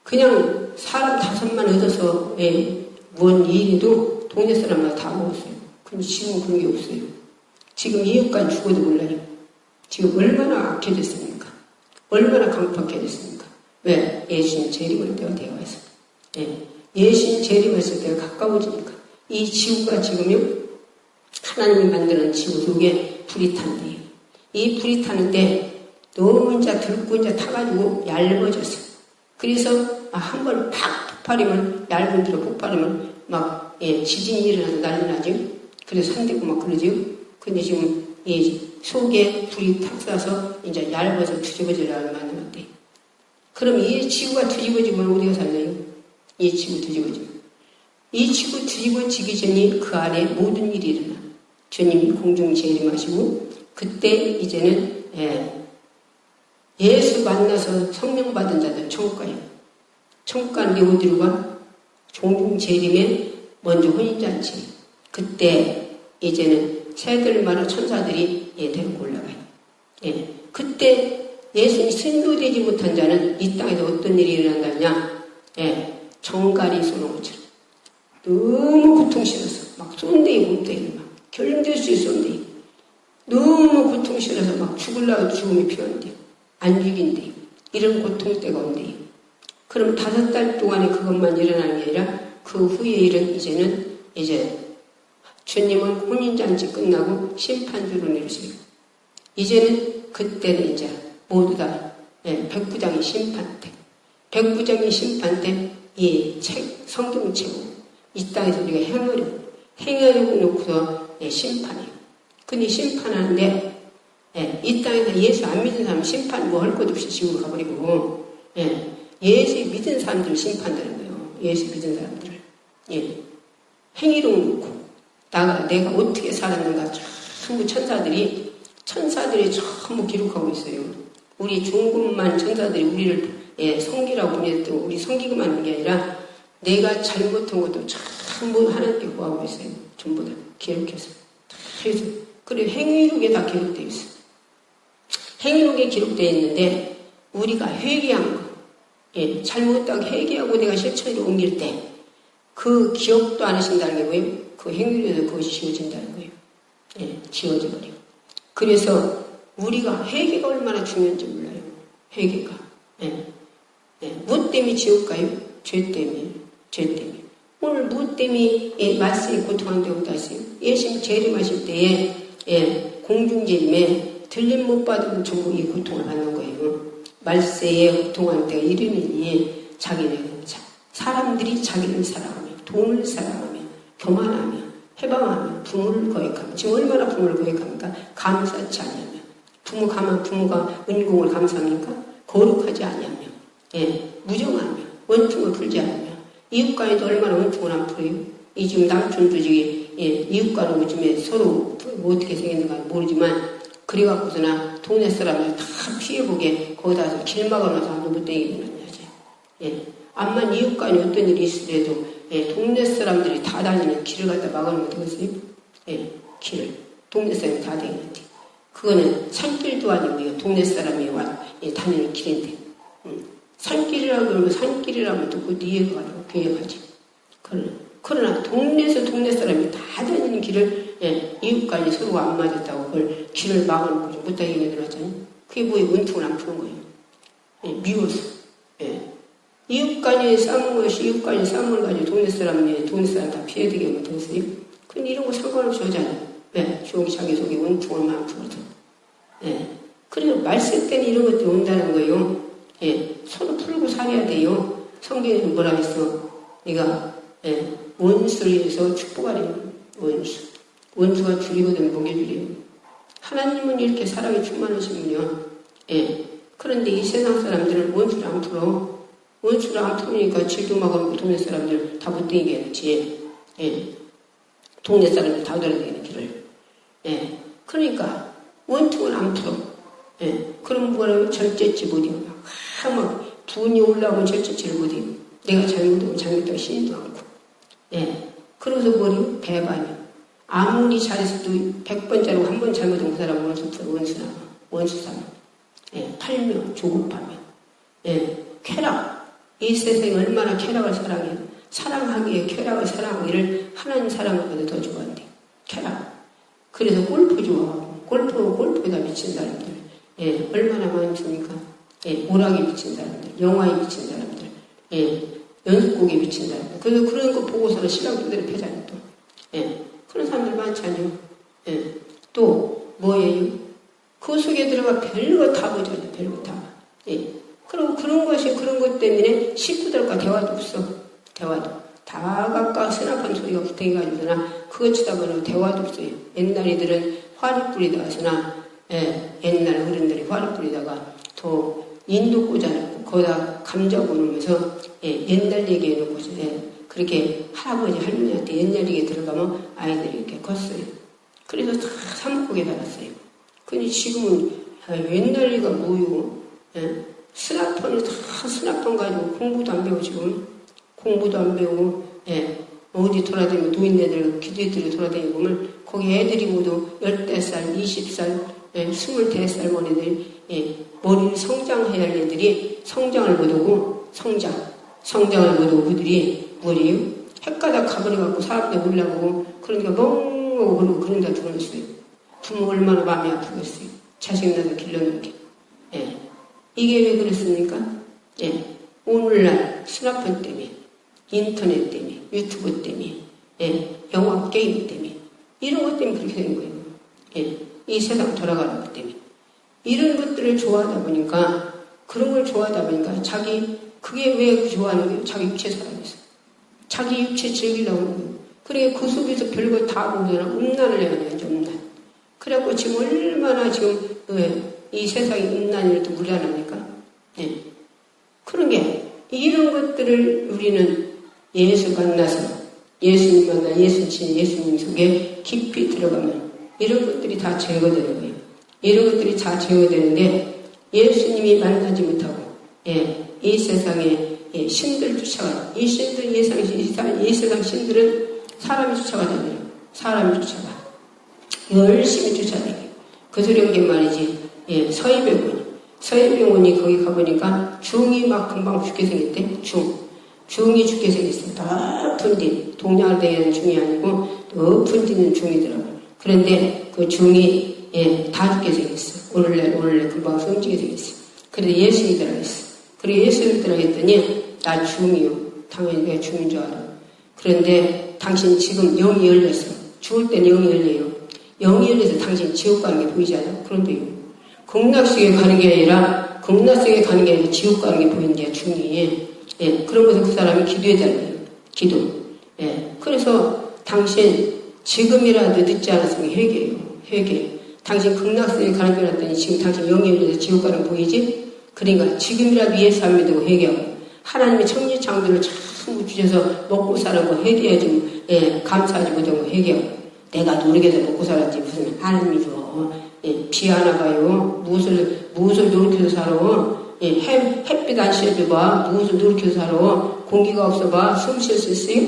그냥 사람 5만 얻어서, 예, 뭔 일이도 동네 사람마다 다 먹었어요. 근데 지금은 그런 게 없어요. 지금 이웃간 죽어도 몰라요. 지금 얼마나 악해졌습니까? 얼마나 강팍해졌습니까? 왜? 예수님 재림할 때가 되어와서. 예. 예수님 재림했을 때가 가까워지니까. 이 지구가 지금요, 하나님이 만드는 지구 속에 불이 탄대요. 이 불이 타는데 너무 이제 들고 이제 타가지고 얇아졌어. 그래서 한 번 팍 폭발이면, 얇은 데로 폭발이면 막, 예, 지진이 일어나서 난리 나죠. 그래서 산대고 막 그러죠. 근데 지금 이 속에 불이 탁 쏴서 이제 얇아서 뒤집어지려고 만들었대. 그럼 이 지구가 뒤집어지면 어디가 살래요? 이 지구 뒤집어지면. 이 지구 뒤집어지기 전에 그 안에 모든 일이 일어나. 주님이 공중 재림하시고, 그때 이제는, 예수 만나서 성령 받은 자들 천국 가요. 천국 가는데 어디로 가? 공중 재림에 먼저 혼인잔치. 그때 이제는 새들마다 천사들이 데리고 올라가요. 예. 그때 예수님 순교되지 못한 자는 이 땅에서 어떤 일이 일어난다냐? 예. 정갈이 쏘는 것처럼. 너무 고통스러워서 막 쏜대요, 못대요. 막 결림될 수 있어 쏜대요. 너무 고통스러워서 막 죽으려고 죽음이 필요한데요. 안 죽인대요. 이런 고통 때가 온대요. 그럼 5달 동안에 그것만 일어나는 게 아니라 그 후에 일은 이제는 이제 주님은 혼인잔치 끝나고 심판주로 내리세요. 이제는 그때는 이제 모두 다 백부장의 심판 때. 백부장의 심판 때 이 책, 성경책으로 이 땅에서 우리가 행하려고 놓고서 심판이에요. 근데 심판하는데 이 땅에서 예수 안 믿은 사람 심판 뭐 할 것 없이 지구로 가버리고 예수 믿은 사람들을 심판하는 거예요. 예수 믿은 사람들을. 행위로 놓고 내가 어떻게 살았는가 전부 천사들이 전부 기록하고 있어요. 우리 중국만 천사들이 우리를 성기라고 보냈고 우리 성기고만 하는 게 아니라 내가 잘못한 것도 전부 하나님께 구하고 있어요. 전부 다 기록해서. 그래서 그리고 행위록에 다 기록되어 있어요. 행위록에 기록되어 있는데 우리가 회개한 거, 잘못하고 회개하고 내가 실천으로 옮길 때 그 기억도 안 하신다는 게 뭐예요? 그 행위로도 그것이 지워진다는 거예요. 지워져 버려요. 그래서 우리가 회개가 얼마나 중요한지 몰라요. 회개가. 무엇 때문에 지옥 가요? 죄 때문에. 죄 때문에. 오늘 무엇 때문에 말세에 고통한다고 하세요? 예수님 재림하실 때에 공중재림에 들림 못 받으면 전부 이 고통을 받는 거예요. 말세에 고통하는 때가 이르느니 사람들이 자기를 사랑하며 돈을 사랑하며 교만하며 해방하며 부모를 거역하며 지금 얼마나 부모를 거역합니까? 감사치 아니하며 부모가 은공을 감사합니까? 거룩하지 아니하며 무정하며 원통을 풀지 않으며 이웃간에도 얼마나 원통을 안 풀어요? 이 지금 남촌도 이웃간은 요즘에 서로 뭐 어떻게 생겼는가 모르지만 그래갖고서나 동네 사람들 다 피해보게 거기다 길 막아놔서 아주 못되게 해놨냐지. 암만 이웃간에 어떤 일이 있으더라도 동네 사람들이 다 다니는 길을 갖다 막아놓으면 되겠어요? 길을 동네 사람이 다 다니는데 그거는 산길도 아니고요. 동네 사람이 다니는 길인데 산길이라고 그러면 산길이라면 또 그것도 이해가 가지고 계획하지. 그러나 동네 사람이 다 다니는 길을 이웃간이 서로 안 맞았다고 그걸 길을 막아놓고 좀 못하게 만들었잖아요. 그게 뭐예요? 원통을 안 푸는 거예요. 미워서. 이웃간이 싸운 것이 이웃간이 싸운 걸 가지고 동네 사람 다 피해되게 하면 되겠어요? 근데 이런 거 상관없이 하잖아요. 왜? 자기 속에 원통을 안 풀거든. 그래서 말씀 때는 이런 것들이 온다는 거예요. 서로 풀고 살아야 돼요. 성경에는 뭐라 했어? 네가 원수를 위해서 축복하려면 원수가 줄이거든 복이 줄이요. 하나님은 이렇게 사랑이 충만하시군요. 그런데 이 세상 사람들은 원수를 안 풀어. 원수를 안 풀으니까 질도 막아놓고 동네 사람들 다 못되게 해야지. 동네 사람들 다 돌아다니는 길을. 그러니까 원통을 안 풀어. 그럼 뭐라고? 절제치 못해요. 막 분이 올라오면 절제치를 못해요. 내가 잘못하면 잘못하고 신도 않고. 그러면서 뭐래요? 배반이요. 아무리 잘했어도 100번 잘하고 한 번 잘못한 그 사람 원수 삼아. 예, 팔며 조급하며. 예, 쾌락. 이 세상에 얼마나 쾌락을 사랑해요. 사랑하기에 쾌락을 사랑하기를 하나님 사랑보다 더 좋아한대. 쾌락. 그래서 골프 좋아하고 골프에다 미친 사람들. 예, 얼마나 많습니까? 예, 오락에 미친 사람들, 영화에 미친 사람들, 예, 연습곡에 미친 사람들. 그래서 그런 거 보고서는 신랑들이 패잖아요, 또. 예, 그런 사람들 많잖아요. 예, 또, 뭐예요? 그 속에 들어가 별거 다 보잖아요, 별거 다. 예, 그리고 그런 것 때문에 식구들과 대화도 없어. 대화도. 다 각각 스나판 소리가 붙어가지고서나 그거 치다보면 대화도 없어요. 옛날 애들은 화를 뿌리다가서나, 예, 옛날 어른들이 화를 뿌리다가 또 인도 꽂아놓고 거기다 감자 보면서 예, 옛날 얘기해놓고 예, 그렇게 할아버지 할머니한테 옛날 얘기 들어가면 아이들이 이렇게 컸어요. 그래서 다 사목국에 달았어요. 근데 지금은 옛날 얘기가 뭐요? 예, 스나폰을 다 스나폰 가지고 공부도 안 배우고 지금 공부도 안 배우고 예, 어디 돌아다니면 노인네들 기도회들이 돌아다니고 보면 거기 애들이 모두 10살, 20살, 예, 20살 머리들 예, 머리를 성장해야 할 애들이 성장을 못하고 성장을 못하고 그들이 뭐래요? 헷가닥 가버려갖고 사람들 몰라보고 그러니까 멍하고 그러고 그런다 죽었어요. 부모 얼마나 마음이 아프겠어요. 자식 낳아서 길러놓게. 예. 이게 왜 그랬습니까? 예. 오늘날 스마트폰 때문에 인터넷 때문에 유튜브 때문에 예. 영화 게임 때문에 이런 것 때문에 그렇게 된 거예요. 예. 이 세상 돌아가는 것 때문에 이런 것들을 좋아하다 보니까 그런 걸 좋아하다 보니까 그게 왜 좋아하는 거예요? 자기 육체 사랑해서 자기 육체 즐기려고 하는 거예요. 그러니까 그 속에서 별걸 다 보면 음란을 해야 돼요. 음란. 그래갖고 지금 얼마나 지금 이 세상이 음란이 또 무란합니까? 예. 그런 게 이런 것들을 우리는 예수 만나서 예수님 만나 예수님 속에 깊이 들어가면 이런 것들이 다 제거되는 거예요. 이런 것들이 다 제거되는데 예수님이 만나지 못하고 예, 이 세상에 예, 신들 쫓아가 이 세상 신들은 사람이 쫓아가잖아요. 사람이 쫓아가 열심히 쫓아다녀요. 그 소리 한 게 말이지. 예, 서해병원이 거기 가보니까 중이 막 금방 죽게 생겼대. 중이 죽게 생겼어요. 높은 데 동양을 대한 중이 아니고 높은 데는 중이더라고. 그런데 그 중이 예, 다 죽게 생겼어. 오늘날 금방 숨지게 생겼어. 그래서 예수님이 들어갔어. 그리고 예수님이 들어갔더니 나 중이요. 당연히 내가 죽은 줄 알아. 그런데 당신 지금 영이 열렸어. 죽을 때는 영이 열려요. 영이 열려서 당신 지옥 가는 게 보이잖아요. 그런데요. 극락세계 가는 게 아니라 지옥 가는 게 보이는데요. 중이. 예, 그러면서 그 사람이 기도해달래요. 기도. 예, 그래서 당신 지금이라도 늦지 않았으면 회개해요. 회개. 당신 극락세계 가는 줄 알았더니 지금 당신 영이 열려서 지옥 가는 거 보이지? 그러니까 지금이라도 예수 안 믿고 회개하고 하나님의 천지창조를 참 주셔서 먹고 사는 거 회개해야지. 예, 감사하지 못한 거 회개하고 내가 노력해서 먹고 살았지 무슨 하나님이 줘. 예, 비 하나 봐요. 무엇을 노력해서 살아. 예, 햇빛 안 씌워줘봐. 무엇을 노력해서 살아. 공기가 없어봐. 숨 쉴 수 있어요?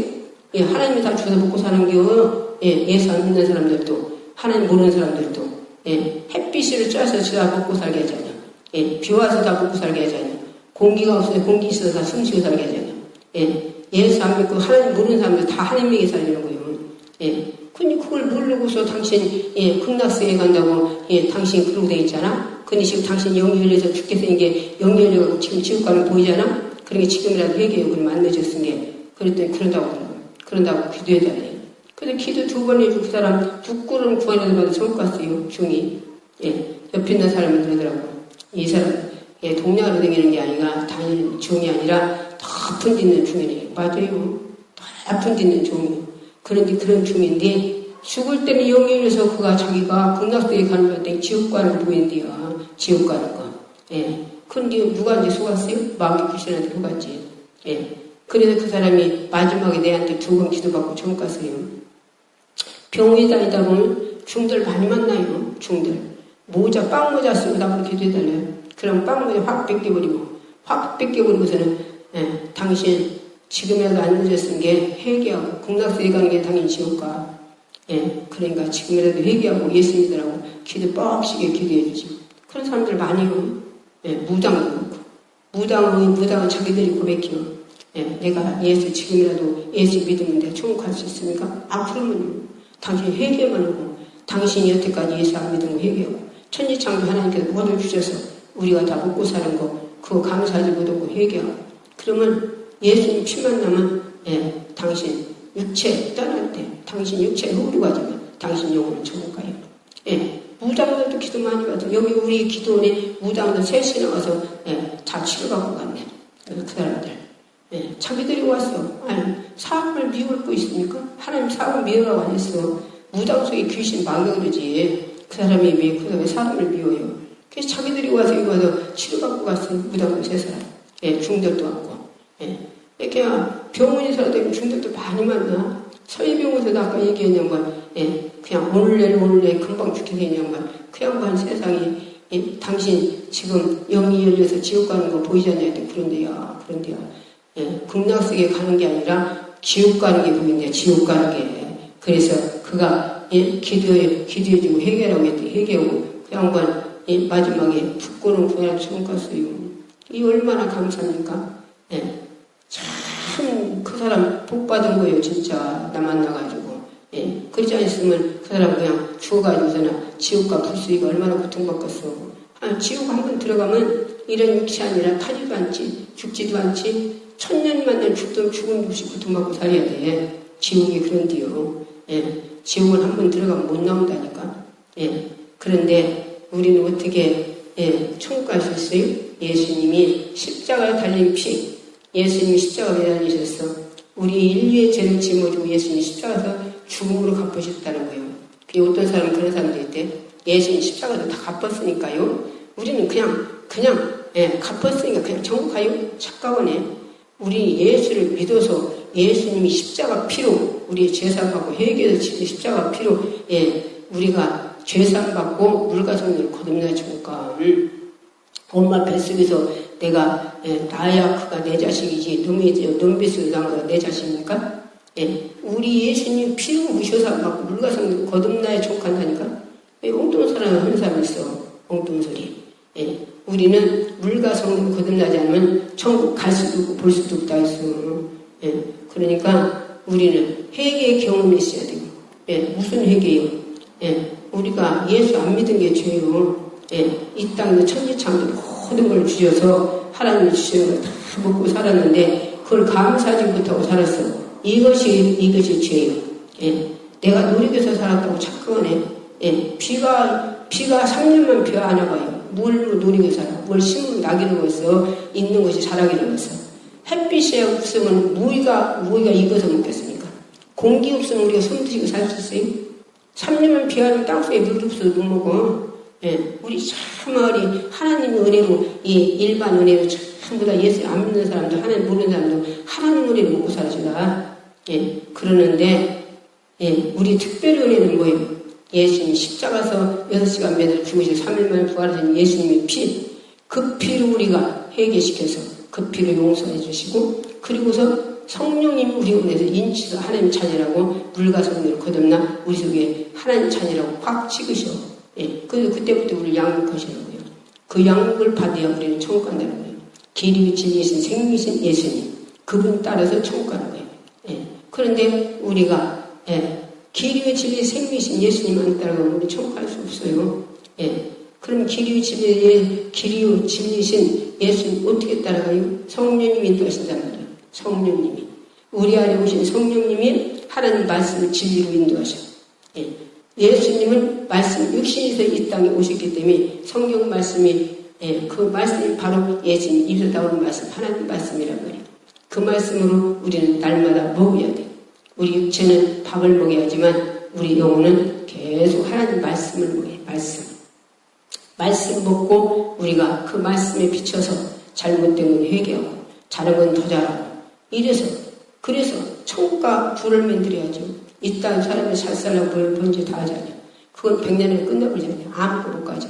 예, 하나님이 다 줘서 먹고 사는겨. 예, 예수 안 믿는 사람들도 하나님 모르는 사람들도 예, 햇빛을 쬐서 다 먹고 살게 하잖아. 예, 비 와서 다 먹고 살게 하잖아. 공기가 없어서 공기 있어서 다 숨 쉬고 살게 하잖아. 예, 예수 안 믿고 하나님 모르는 사람들 다 하나님에게 살리는 거예요. 예, 근데 그걸 모르고서 당신 예, 극락세계 간다고 예, 당신 그러고 다녔잖아. 근데 지금 당신 영이 열려서 죽게 생긴 게 영이 열려가지고 지금 지옥 가는 거 보이잖아. 그러니까 지금이라도 회개해요. 그러면 안 늦었은 게. 그랬더니 그런다고 기도해달래요. 근데 기도 2번 해주고 그 사람 6구름 구원해달라고 처음 갔어요. 중이. 예, 옆에 있는 사람이 그러더라고. 이 사람 예, 동양으로 다니는 게 아니라 단일 중이 아니라 높은 데 있는 중이에요. 맞아요. 높은 데 있는 중이에요. 그런데 그런 중인데 죽을 때는 영이 열려서 그가 자기가 극락세계 가는 거 같더니 지옥 가는 거 보인대요. 지옥 가는 거. 예. 근데 누가 이제 속았어요? 마귀 귀신한테 속았지. 예. 그래서 그 사람이 마지막에 내한테 2번 기도받고 처음 갔어요. 병원에 다니다 보면 중들 많이 만나요. 중들. 빵 모자 쓰고 나보고 기도해달래요. 그럼 빵 모자 확 뺏겨버리고서는 예. 당신 지금이라도 안 늦었은 게 회개하고 극락세계 가는 게 당연히 지옥 가. 예, 그러니까 지금이라도 회개하고 예수 믿으라고 기도 뻑시게 기도해 주지. 그런 사람들 많이요. 예, 무당도 그렇고. 무당은 자기들이 고백해요. 예, 내가 지금이라도 예수 믿으면 내가 천국 갈 수 있습니까? 그러면요. 당신이 회개만 하고, 당신이 여태까지 예수 안 믿은 거 회개하고, 천지창조 하나님께서 뭐를 주셔서 우리가 다 먹고 사는 거, 그거 감사하지 못하고 회개하고. 그러면 예수님 피만 나면, 예, 당신 육체 떠날 때, 당신 육체에 흐르가지만 당신 영혼은 천국 가요. 예, 무당들도 기도 많이 받아. 여기 우리 기도원에 무당들 셋이 나와서, 예, 다 치료받고 갔네. 그 사람들. 예, 자기들이 왔어. 사업을 미울 거 있습니까? 하나님 사업을 미우라고 안 했어. 무당 속에 귀신 막여 그러지. 그 사람이 왜 사람을 미워요? 그래서 자기들이 와서 여기 와서 치료받고 갔어. 무당들 세 사람. 예, 중들도 왔고. 예. 이렇게 병원에서라도 중들도 많이 만나. 서희병원에서도 아까 얘기한 양반, 예, 그냥 오늘 내일 금방 죽게 된 양반. 그 양반 세상에, 예, 당신 지금 영이 열려서 지옥 가는 거 보이지 않냐? 그런데야. 예, 극락세계 가는 게 아니라 지옥 가는 게 보이냐? 지옥 가는 게. 그래서 그가, 예, 기도해주고 회개라고 했더니 회개하고 그 양반, 예, 마지막에 죽고는 그냥 지옥 갔어요. 이 얼마나 감사합니까? 예. 참 그 사람 복 받은 거예요. 진짜 나 만나가지고. 예. 그렇지 않았으면 그 사람 그냥 죽어가지고서나 지옥과 불수이가 얼마나 고통받겠어. 지옥 한번 들어가면 이런 육체 아니라 타지도 않지 죽지도 않지 천년만년 죽음 없이 고통받고 살아야 돼. 지옥이 그런데요. 예. 지옥을 한번 들어가면 못 나온다니까. 예. 그런데 우리는 어떻게, 예, 천국 갈 수 있어요? 예수님이 십자가에 달린 피, 예수님이 십자가에 달리셨어. 우리 인류의 죄를 짊어지고 예수님이 십자가에서 죽음으로 갚으셨다는 거예요. 그게 어떤 사람은 그런 사람도 있대. 예수님 십자가에서 다 갚았으니까요. 우리는 그냥 예, 갚았으니까 그냥 천국 가요? 착각하네. 우리 예수를 믿어서 예수님이 십자가 피로 우리의 죄산 받고 회개해서 십자가 피로, 예, 우리가 죄산 받고 물과 성령을 거듭나 주니까. 엄마 뱃속에서 내가, 예, 나야 그가 내 자식이지 놈 뱃속에서 난 거가 내 자식입니까? 예, 우리 예수님 피로 무셔산 받고 물과 성령을 거듭나야 족한다니까. 왜 엉뚱한 사람 한 사람 있어. 엉뚱한 소리. 예, 우리는 물과 성령을 거듭나지 않으면 천국 갈 수도 없고 볼 수도 없다 했어. 예, 그러니까 우리는 회개의 경험이 있어야 되고. 예, 무슨 회개요? 예, 우리가 예수 안 믿은 게 죄요. 예, 이 땅에 천지창조 모든 걸 주셔서 하나님이 주신 걸 다 먹고 살았는데 그걸 감사하지 못하고 살았어. 이것이 죄예요. 예, 내가 노력해서 살았다고 착각하네. 예, 비가 3년만 비 안 와봐요. 뭘 노리고 살아? 뭘 심으면 낙이라고 했어. 있는 것이 자라기라고 했어. 햇빛이 없으면 무의가 익어서 먹겠습니까? 공기 없으면 우리가 숨 드시고 살 수 있어요? 3년만 비 안 오면 땅속에 물 없어도 못 먹어. 예, 우리 참말이 하나님의 은혜로, 이 일반 은혜로 전부 다 예수 안 믿는 사람도, 하나님 모르는 사람도 하나님 은혜로 먹고 살아주다. 예, 그러는데, 예, 우리 특별히 은혜는 뭐예요? 예수님 십자가에서 6시간 매달 죽으시고 3일 만에 부활하신 예수님의 피, 그 피로 우리가 회개시켜서 그 피로 용서해 주시고, 그리고서 성령님 우리 안에서 인치서 하나님 자녀라고 물과 성령을 거듭나 우리 속에 하나님 자녀라고 꽉 찍으셔. 예, 그때부터 우리를 양육하시는 거예요. 그 양육을 받아야 우리는 천국 간다는 거예요. 길이 진리이신 생명이신 예수님, 그분 따라서 천국 가는 거예요. 예, 그런데 우리가, 예, 길이의 진리 생명이신 예수님 안 따라가면 우리 천국 갈 수 없어요. 예, 그럼 길이의 진리이신 예수님 어떻게 따라가요? 성령님이 인도하신단 말이에요. 성령님이. 우리 안에 오신 성령님이 하나님 말씀을 진리로 인도하셔. 예. 예수님은 말씀, 육신에서 이 땅에 오셨기 때문에 성경 말씀이, 예, 그 말씀이 바로 예수님 입에서 나오는 말씀, 하나님 말씀이란 말이에요. 그 말씀으로 우리는 날마다 먹어야 돼. 우리 육체는 밥을 먹어야지만 우리 영혼은 계속 하나님 말씀을 먹어야 돼. 말씀 먹고 우리가 그 말씀에 비춰서 잘못된 건 회개하고 잘한 건 더 잘하고 그래서 천국과 불을 만들어야죠. 이 땅 사람이 잘 살라고 번지 다 하잖아요. 그건 100년에 끝나버리잖아요. 아무것도 못 가져.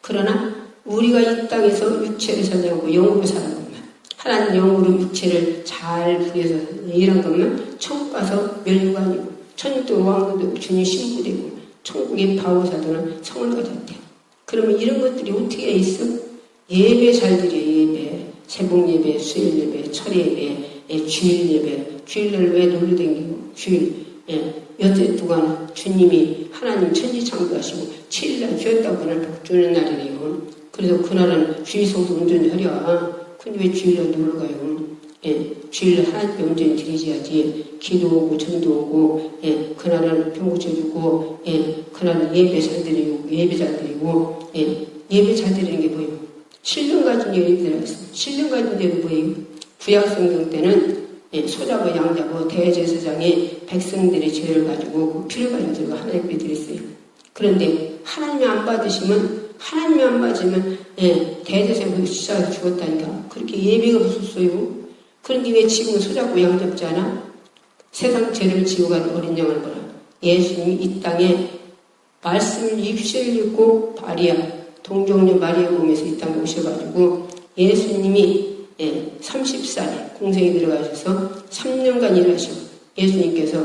그러나 우리가 이 땅에서 육체를 살지 않고 영으로 사는 것만, 하나님 영으로 육체를 잘 부여서 이런 것만 천국 가서 멸류관이고 천도 왕도 주님 신부되고 천국의 바오사도는 성을 가졌대. 그러면 이런 것들이 어떻게 있어? 예배 잘 드려. 예배, 새벽 예배, 수요일 예배, 철 예배, 주일 예배. 주일날 왜 놀러 다니고 주일 여태 동안 주님이 하나님 천지창조하시고 7일날 주였다고 그날 복 주는 날이래요. 그래서 그날은 주의소도 온전히 하랴. 근데 왜 주일날 놀러 가요? 주일날 하나님께 온전히 드리셔야지. 기도오고 전도오고 그날은 병 고쳐주고 그날은 예배 잘 드리고 예배 잘 드리고 예배 잘 드리는 게 뭐예요? 신령 가진 예배 들어있어. 신령 가진 예배 뭐예요? 구약성경 때는 소자고 양자고 대제사장이 백성들의 죄를 가지고 그 피를 가지고 들고 하나님께 드렸어요. 그런데 하나님이 안 받으시면 하나님이 안 받으면 대제사장이 주사에서 죽었다니까. 그렇게 예배가 무섭어요. 그런데 왜 지금은 소자고 양잡지 않아? 세상 죄를 지고 간 어린 양을 보라. 예수님이 이 땅에 말씀을 입술을 읽고 마리아 동정녀 마리아 몸에서 이 땅에 오셔가지고 예수님이 30살에 공생에 들어가셔서 3년간 일하시고 예수님께서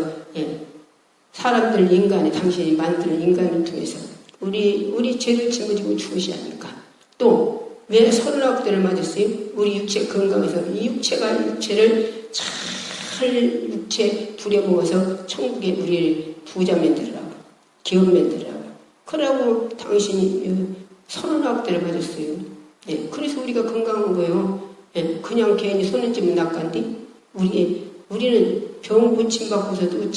사람들 인간에 당신이 만드는 인간을 통해서 우리 죄를 짊어지고 죽으셔야 하니까 또 왜 39대를 맞았어요? 우리 육체 건강해서 이 육체를 잘 육체 부려먹어서 천국에 우리를 부자 만들으라고 기업 만들으라고 그러고 당신이 39대를 맞았어요. 그래서 우리가 건강한 거예요. 그냥 괜히 손을 쥐면 낚간디 우리는 병 고침받고서도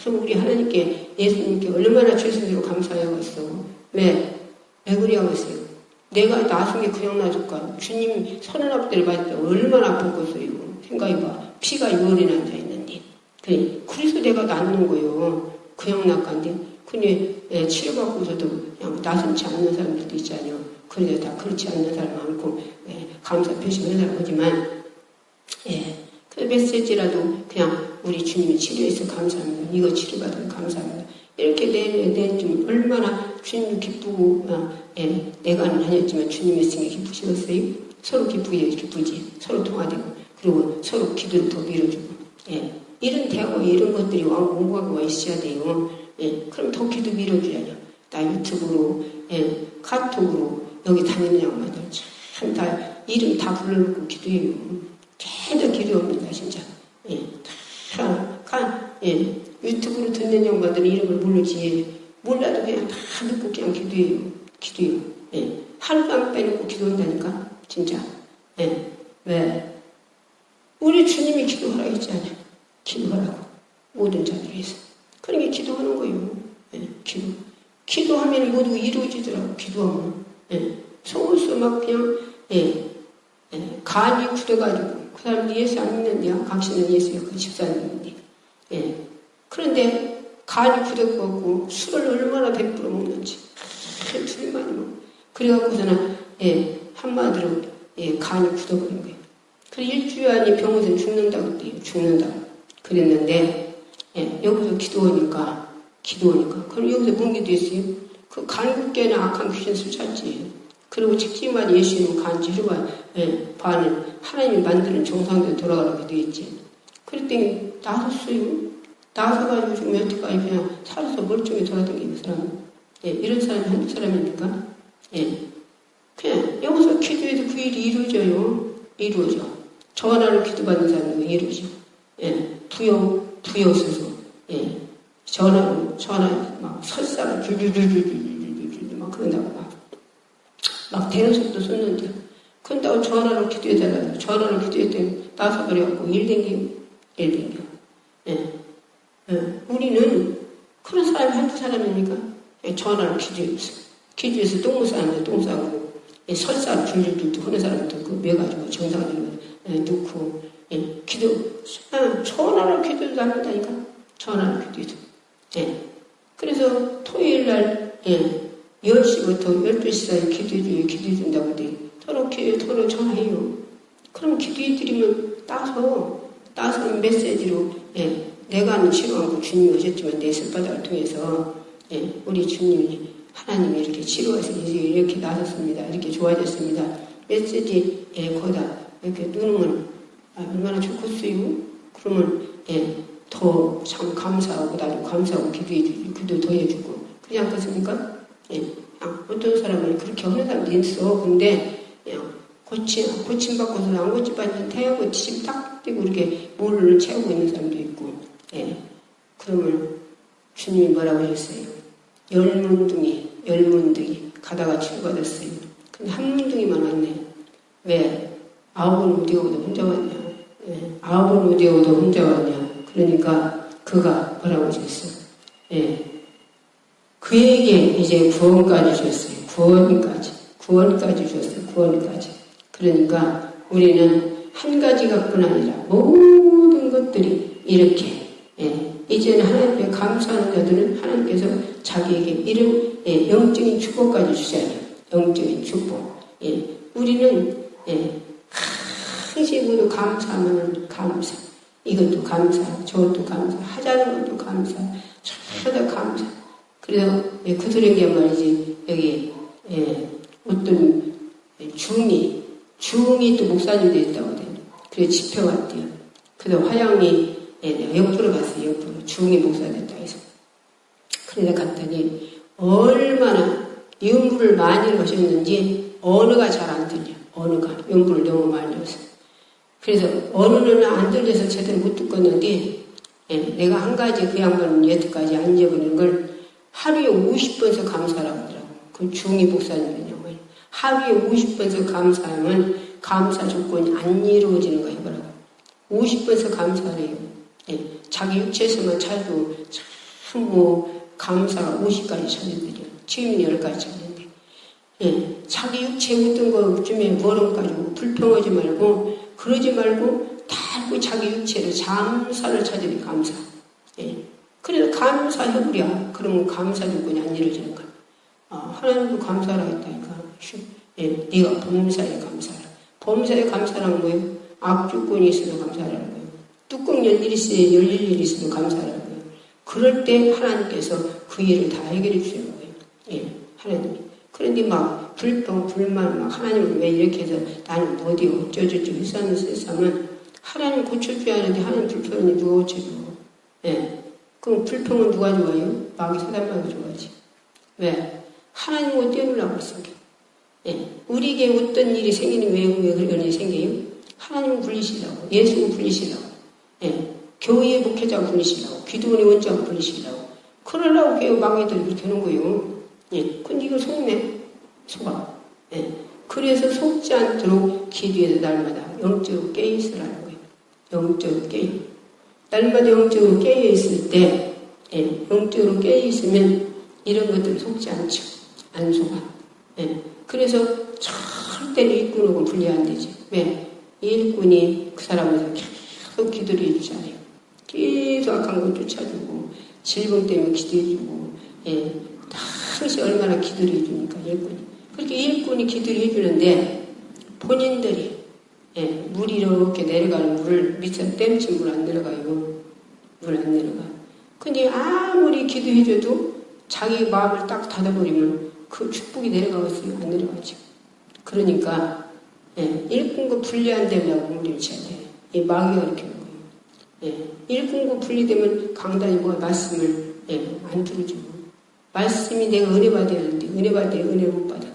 참 우리 하나님께 예수님께 얼마나 죄송스러워 감사하고 있어. 왜 그리하고 있어요? 내가 나순 게 그냥 놔줄까? 주님 39대를 맞을 때 얼마나 아팠겠어요. 생각해봐. 피가 6월이나 앉아있는데. 그래서 내가 낫는 거예요. 그냥 낚간디. 근데 치료받고서도 그냥 나순치 않는 사람들도 있잖아요. 그런데 다 그렇지 않는 사람 많고 감사 표시하는 사람 하지만 그 메시지라도 그냥 우리 주님이 치료해서 감사합니다. 이거 치료받으면 감사합니다. 이렇게 내주면 얼마나 주님 기쁘고 내가는 아니었지만 주님 말씀이 기쁘시겠어요? 서로 기쁘지. 서로 통화되고 그리고 서로 기도를 더 밀어주고 이런 대화가 이런 것들이 온고하고 와 있어야 돼요. 그럼 더 기도 밀어줘야죠. 나 유튜브로 카톡으로 여기 다니는 양반들 참 다 이름 다 불러놓고 기도해요. 계속 기도합니다 진짜. 유튜브로 듣는 양반들은 이름을 모르지 몰라도 그냥 다 듣고 그냥 기도해요. 하루도 빼놓고 기도한다니까 진짜. 왜? 우리 주님이 기도하라 했잖아요. 기도하라고 모든 자들을 위해서. 그러니까 기도하는 거예요. 기도하면 모두 이루어지더라고. 기도하면 속으로서 막 그냥 간이 굳어가지고 그 사람 예수 안 믿는데요. 당신은 예수요. 그 집사님인데. 그런데 간이 굳어갖고 술을 얼마나 베풀어 먹는지 술을 많이 먹어. 그래갖고서는 한마디로 간이 굳어버린 거예요. 그래 일주일 안에 병원에서 죽는다고 그랬대요. 죽는다고 그랬는데 여기서 기도하니까 그럼 여기서 뭔 기도했어요? 그 간 굳게 하는 악한 귀신 쫓았지. 그리고 직지만 예수님 간 치료가 반을 하나님이 만드는 정상대로 돌아가라고 되어있지. 그랬더니 나섰어요. 나서가지고 지금 여태까지 그냥 살아서 멀쩡히 돌아다니는 사람. 이런 사람이 한두 사람입니까? 그냥 여기서 기도해도 그 일이 이루어져. 전화로 기도받는 사람은 이루어져. 부여서서 전화 막 설사를 줄줄줄줄줄줄줄 막 그런다고 막 대는 속도 쏟는데 그런다고 전화로 기도해달라고 전화로 기도했더니 나서버려갖고 일 댕겨. 우리는 그런 사람이 한두 사람입니까? 전화로 기도해서 똥 싸는데 똥 싸고 설사를 줄줄줄 하는 사람도 그 매가지고 정상적으로 넣고 전화로 기도도 합니다니까. 전화로 기도해도. 그래서 토요일날 10시부터 12시 사이 기도해준다고 하더니 토로 전화해요. 그럼 기도해드리면 따서 메시지로 내가 하는 치료하고 주님이 오셨지만 내 손바닥을 통해서 우리 주님이 하나님이 이렇게 치료해서 이렇게 나섰습니다. 이렇게 좋아졌습니다. 메시지 거기다 이렇게 누르면 얼마나 좋겠어요. 그러면 더 참 감사하고 나도 감사하고 기도 더 해주고 그러지 않겠습니까? 예. 어떤 사람은 그렇게 하는 사람도 있어. 근데 고침받고서 안 고침받는 태하고 지금 딱 띄고 이렇게 물을 채우고 있는 사람도 있고. 예. 그러면 주님이 뭐라고 하셨어요? 열문둥이 가다가 치유받았어요. 근데 한 문둥이만 왔네. 왜? 9은 어디 오도 혼자 왔냐? 예. 9은 어디 오도 혼자 왔냐? 그러니까 그가 뭐라고 하셨어? 예. 그에게 이제 구원까지 주셨어요. 구원까지 주셨어요. 구원까지. 그러니까 우리는 한 가지가 뿐 아니라 모든 것들이 이렇게 이제는 하나님께 감사하는 자들은 하나님께서 자기에게 이런 영적인 축복까지 주셔야 돼요. 영적인 축복. 우리는 항상 모두 감사하면 감사. 이것도 감사, 저것도 감사, 하자는 것도 감사, 저다 감사. 그래서 그들에게 말이지 여기 어떤 중이 또 목사님 되었다고 해요. 그래서 집회 왔대요. 그래서 화양이 옆으로 갔어요. 옆으로 중이 목사 됐다 해서. 그래서 갔더니 얼마나 연구를 많이 하셨는지 언어가 잘 안 들려. 언어가 연구를 너무 많이 해서. 그래서 언어는 안 들려서 제대로 못 듣겠는데 내가 한 가지 그 양반은 여태까지 안 적어놓은 걸 하루에 50번씩 감사라고 하더라고. 그 중이 목사님이냐고. 하루에 50번씩 감사하면 감사 조건이 안 이루어지는 거예요. 뭐라고. 50번씩 감사해요. 자기 육체에서만 차도 참 감사가 50가지 찾는데요. 지금은 10가지 찾는데. 자기 육체 어떤 것쯤에 뭐런 가지고 불평하지 말고 그러지 말고 달고 자기 육체를 잠사를 찾으니 감사. 그래서 감사해보랴. 그러면 감사 조건이 안 이루어지는 거야. 하나님도 감사라 했다니까. 네가 범사에 감사라. 범사에 감사라는 거예요. 악조건이 있어도 감사라는 거예요. 뚜껑 열릴 일이 있어도 감사라는 거예요. 그럴 때 하나님께서 그 일을 다 해결해 주시는 거예요. 하나님이. 그런데 막 불평, 불만, 막 하나님을 왜 이렇게 해서 나는 어디요? 어쩌저쩌 했었으면 하나님 고쳐줘야 하는데 하나님 불평이 누가 고쳐줘? 그럼 불평은 누가 좋아요? 마귀 사단마귀 좋아하지. 왜? 하나님을 떼어놓으려고 했어. 우리에게 어떤 일이 생기는 왜 그런 일이 생겨요? 하나님을 불리시려고, 예수를 불리시려고, 교회의 목회자를 불리시려고, 기도원의 원장을 불리시려고. 그러려고 교회 마귀들이 그렇게 하는 거예요. 근데 이거 속네? 속아. 그래서 속지 않도록 기도해서 날마다 영적으로 깨어있으라는 거예요. 영적으로 깨어. 날마다 영적으로 깨어있을 때, 영적으로 깨어있으면 이런 것들을 속지 않죠. 안 속아. 그래서 절대로 일꾼하고 분리 안 되지. 왜? 일꾼이 그 사람을 계속 기도를 해주잖아요. 계속 악한 걸 쫓아주고, 질병 때문에 기도해주고, 당시 얼마나 기도를 해주니까, 일꾼이. 그렇게 일꾼이 기도를 해주는데, 본인들이, 물이 이렇게 내려가는 물을 밑에 땜치 물 안 내려가요. 물 안 내려가. 근데 아무리 기도해줘도 자기 마음을 딱 닫아버리면 그 축복이 내려가겠어요? 안 내려가죠. 그러니까, 일꾼과 분리 안 되려고 우리를 쳐야 돼. 이 마귀가 이렇게 하는 거예요. 일꾼과 분리되면 강단이 말씀을, 안 들어주고. 말씀이 내가 은혜 받아야 되는데, 은혜 받을 때 은혜를 못 받아.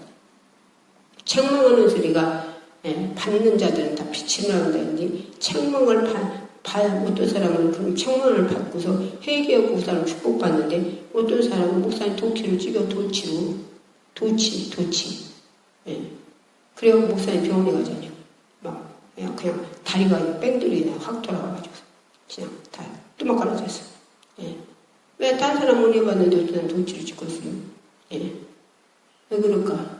책망하는 소리가, 받는 자들은 다 빛이 나온다 했는데, 책망을 어떤 사람은 그런 책망을 받고서 회개하고 그 사람 축복받는데, 어떤 사람은 목사님 도끼를 찍어 도치. 그래갖고 목사님 병원에 가잖아요. 그냥 다리가 뺑돌이 확 돌아가가지고, 그냥 다 뚜막 깔아졌어. 왜 다른 사람 은혜 받는데 어떤 사람 도치를 찍고 있어요? 왜 그럴까?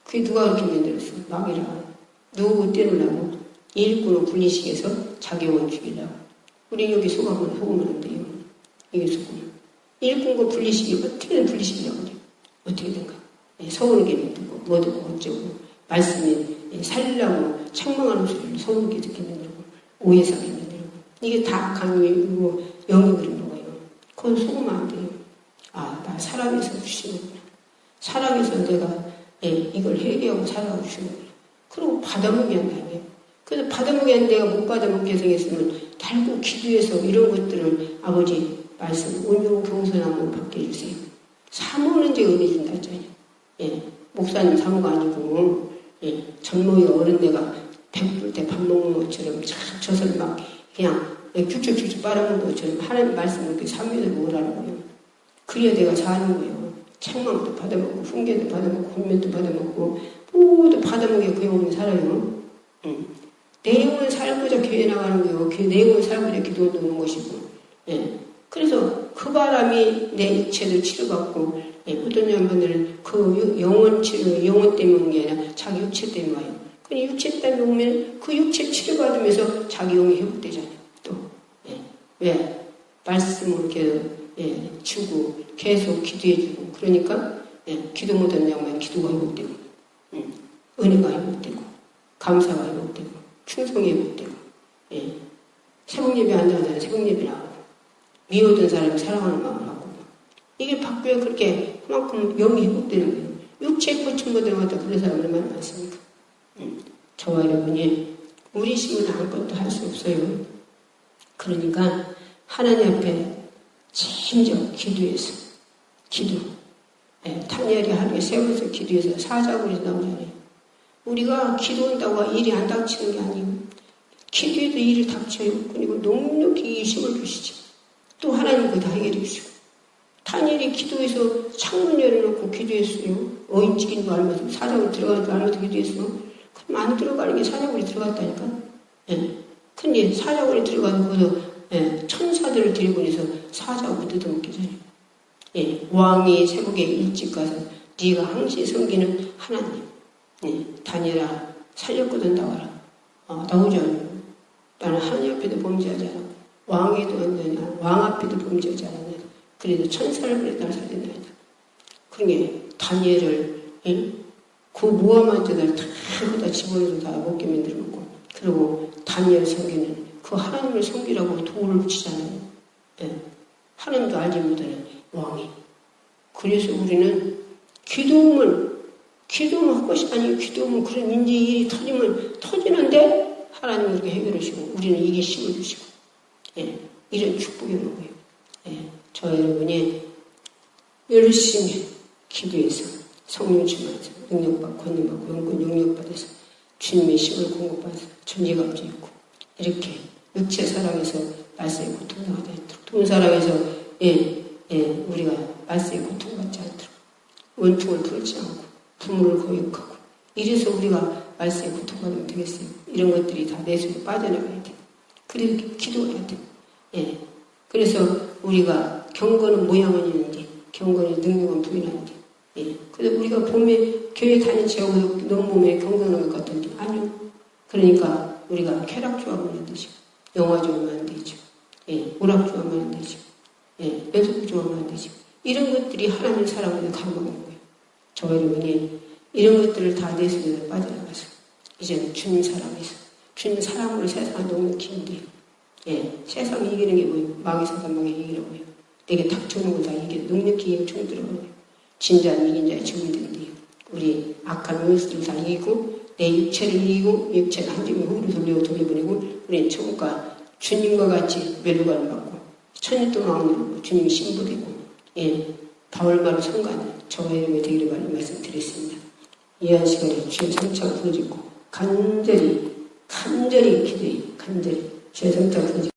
그게 누가 그렇게 만들었어? 마귀라. 누구 떼놓으려고? 일꾼으로 분리시켜서 자기 영혼 죽이려고. 우리 여기 속으면 안 돼요. 이게 속으면. 일꾼과 분리시키 어떻게든 분리시키려고 그래요. 어떻게든가. 서우르게 만들고, 뭐든고 어쩌고, 말씀이 살리려고 책망하는 소리를 서우르게 듣게 만들고, 오해사게 만들고. 이게 다 강요이고 영이 그런 거예요. 그건 속으면 안 돼요. 나 사랑해서 주시는구나. 사랑해서 내가 이걸 해결하고 살아가고 주시는구나. 그리고 받아먹게 한다고요. 그래서 받아먹게 한 내가 못 받아먹게 생겼으면 달고 기도해서 이런 것들을 아버지 말씀 온용 경선함을 받게 해주세요. 사모는 이제 은혜 준다 했잖아요. 예, 목사님 사모가 아니고 예, 전모의 어른네가 배고플 때 밥 먹는 것처럼 참 젖을 막 그냥 쭉쭉쭉쭉 빨아먹는 것처럼 하나님 말씀을 이렇게 삼면을 먹으라는 거예요. 그래야 내가 사는 거예요. 책망도 받아먹고 훈계도 받아먹고 권면도 받아먹고 모두 받아먹게 그 영혼이 살아요. 내 영혼 살고자 교회 나가는 거예요. 내 영혼 살고자 기도 도는 것이고. 예. 그래서 그 바람이 내 육체도 치료받고 예. 어떤 양반들은 그 영혼 치료, 영혼 때문에 온 게 아니라 자기 육체 때문에 와요. 그 육체 때문에 오면 그 육체 치료받으면서 자기 영이 회복되잖아요. 또 예. 왜? 말씀으로 이렇게 예. 주고 계속 기도해주고 그러니까 예. 기도 못하는 양반이 기도가 회복되고 은혜가 회복되고 감사가 회복되고 충성이 회복되고 예. 새벽예배 한다잖아요. 새벽예배 나가고 미워던 사람이 사랑하는 마음을 하고 이게 바뀌어 그렇게 그만큼 영이 회복되는 거예요. 육체 고침받으러 왔다 그런 사람 얼마나 많습니까? 저와 여러분이 우리 힘은 아무것도 할 수 없어요. 그러니까 하나님 앞에 진정 기도해서 기도 예, 다니엘이 하루에 3번씩 기도해서 사자굴이 나오잖아요. 우리가 기도한다고 일이 안 닥치는 게 아니에요. 기도해도 일을 닥쳐요. 그리고 넉넉히 힘을 주시죠. 또 하나님 그거 다 해결해 주시고 다니엘이 기도해서 창문 열어놓고 기도했어요. 어인치긴 줄 알면서 사자굴 들어가는 줄 알면서 기도했어. 그럼 안 들어가는 게 사자굴이 들어갔다니까. 예. 근데 사자굴이 들어가서 거기서 예, 천사들을 데리고 해서 사자굴 뜯어먹기잖아요. 예. 왕이 새벽에 일찍 가서 네가 항시 섬기는 하나님 예. 다니엘아 살렸거든 나와라. 나오지 않아요. 나는 하나님 앞에도 범죄하지 않았고 왕에도 완전히 왕 앞에도 범죄하지 않았냐. 그래도 천사를 그래 날 살린다. 그러게 다니엘을 예? 그 무함한 자들 다 집어넣어서 다 먹게 만들어 먹고 그리고 다니엘 섬기는 그 하나님을 섬기라고 도를 붙이잖아요. 예. 하나님도 알지 못하는 왕이. 그래서 우리는 기도음을 할 것이 아니고 기도하면 그런 인지 일이 터지면 터지는데 하나님은 그렇게 해결해 주시고 우리는 이게 힘을 주시고 예, 이런 축복이 오는 거예요. 예, 저 여러분이 열심히 기도해서 성령 충만해서 능력받고 권능받고 영권 영역받아서 주님의 힘을 공급받아서 존재감도 있고 이렇게 육체 사랑에서 말세의 고통당하지 않도록 돈 사랑에서 우리가 말세의 고통받지 않도록 원통을 풀지 않고 부모를 거역하고 이래서 우리가 말세에 고통받으면 되겠어요. 이런 것들이 다 내 속에 빠져나가야 돼요. 그래서 기도해야 돼요. 예. 그래서 우리가 경건은 모양은 있는데 경건의 능력은 부인하는데 예. 그래서 우리가 봄에 교회 다닌 지하고 너무 몸에 경건한 것 같은데 아니요. 그러니까 우리가 쾌락 좋아하면 안 되죠. 영화 좋아하면 안 되죠. 예. 오락 좋아하면 안 되죠. 예. 연속 좋아하면 안 되죠. 이런 것들이 하나님의 사랑을 가로막는 거예요. 저 여러분이 이런 것들을 다 내 속에서 빠져나가서 이제는 주님 사랑에서 주님 사랑으로 세상을 넉넉히 힘들어요. 예, 세상을 이기는 게 뭐예요? 망의 사단 망에 이기는 거예요. 내게 닥쳐오는 걸 다 이겨 넉넉히 이겨 들어가는 거예요. 진자는 이긴 자의 증이 된대요. 우리 악한 원수들을 다 이기고 내 육체를 이기고 육체를 한 점이 후로 돌려보내고 우리는 천국과 주님과 같이 멸류관을 받고 천년 동안 주님이 신부되고 예, 바울마로 성가는 저와 이름에 되기를 바라는 말씀 드렸습니다. 이한 시간에 주의 성창 부어짓고 간절히 기도해 간절히 주의 성창 부어짓고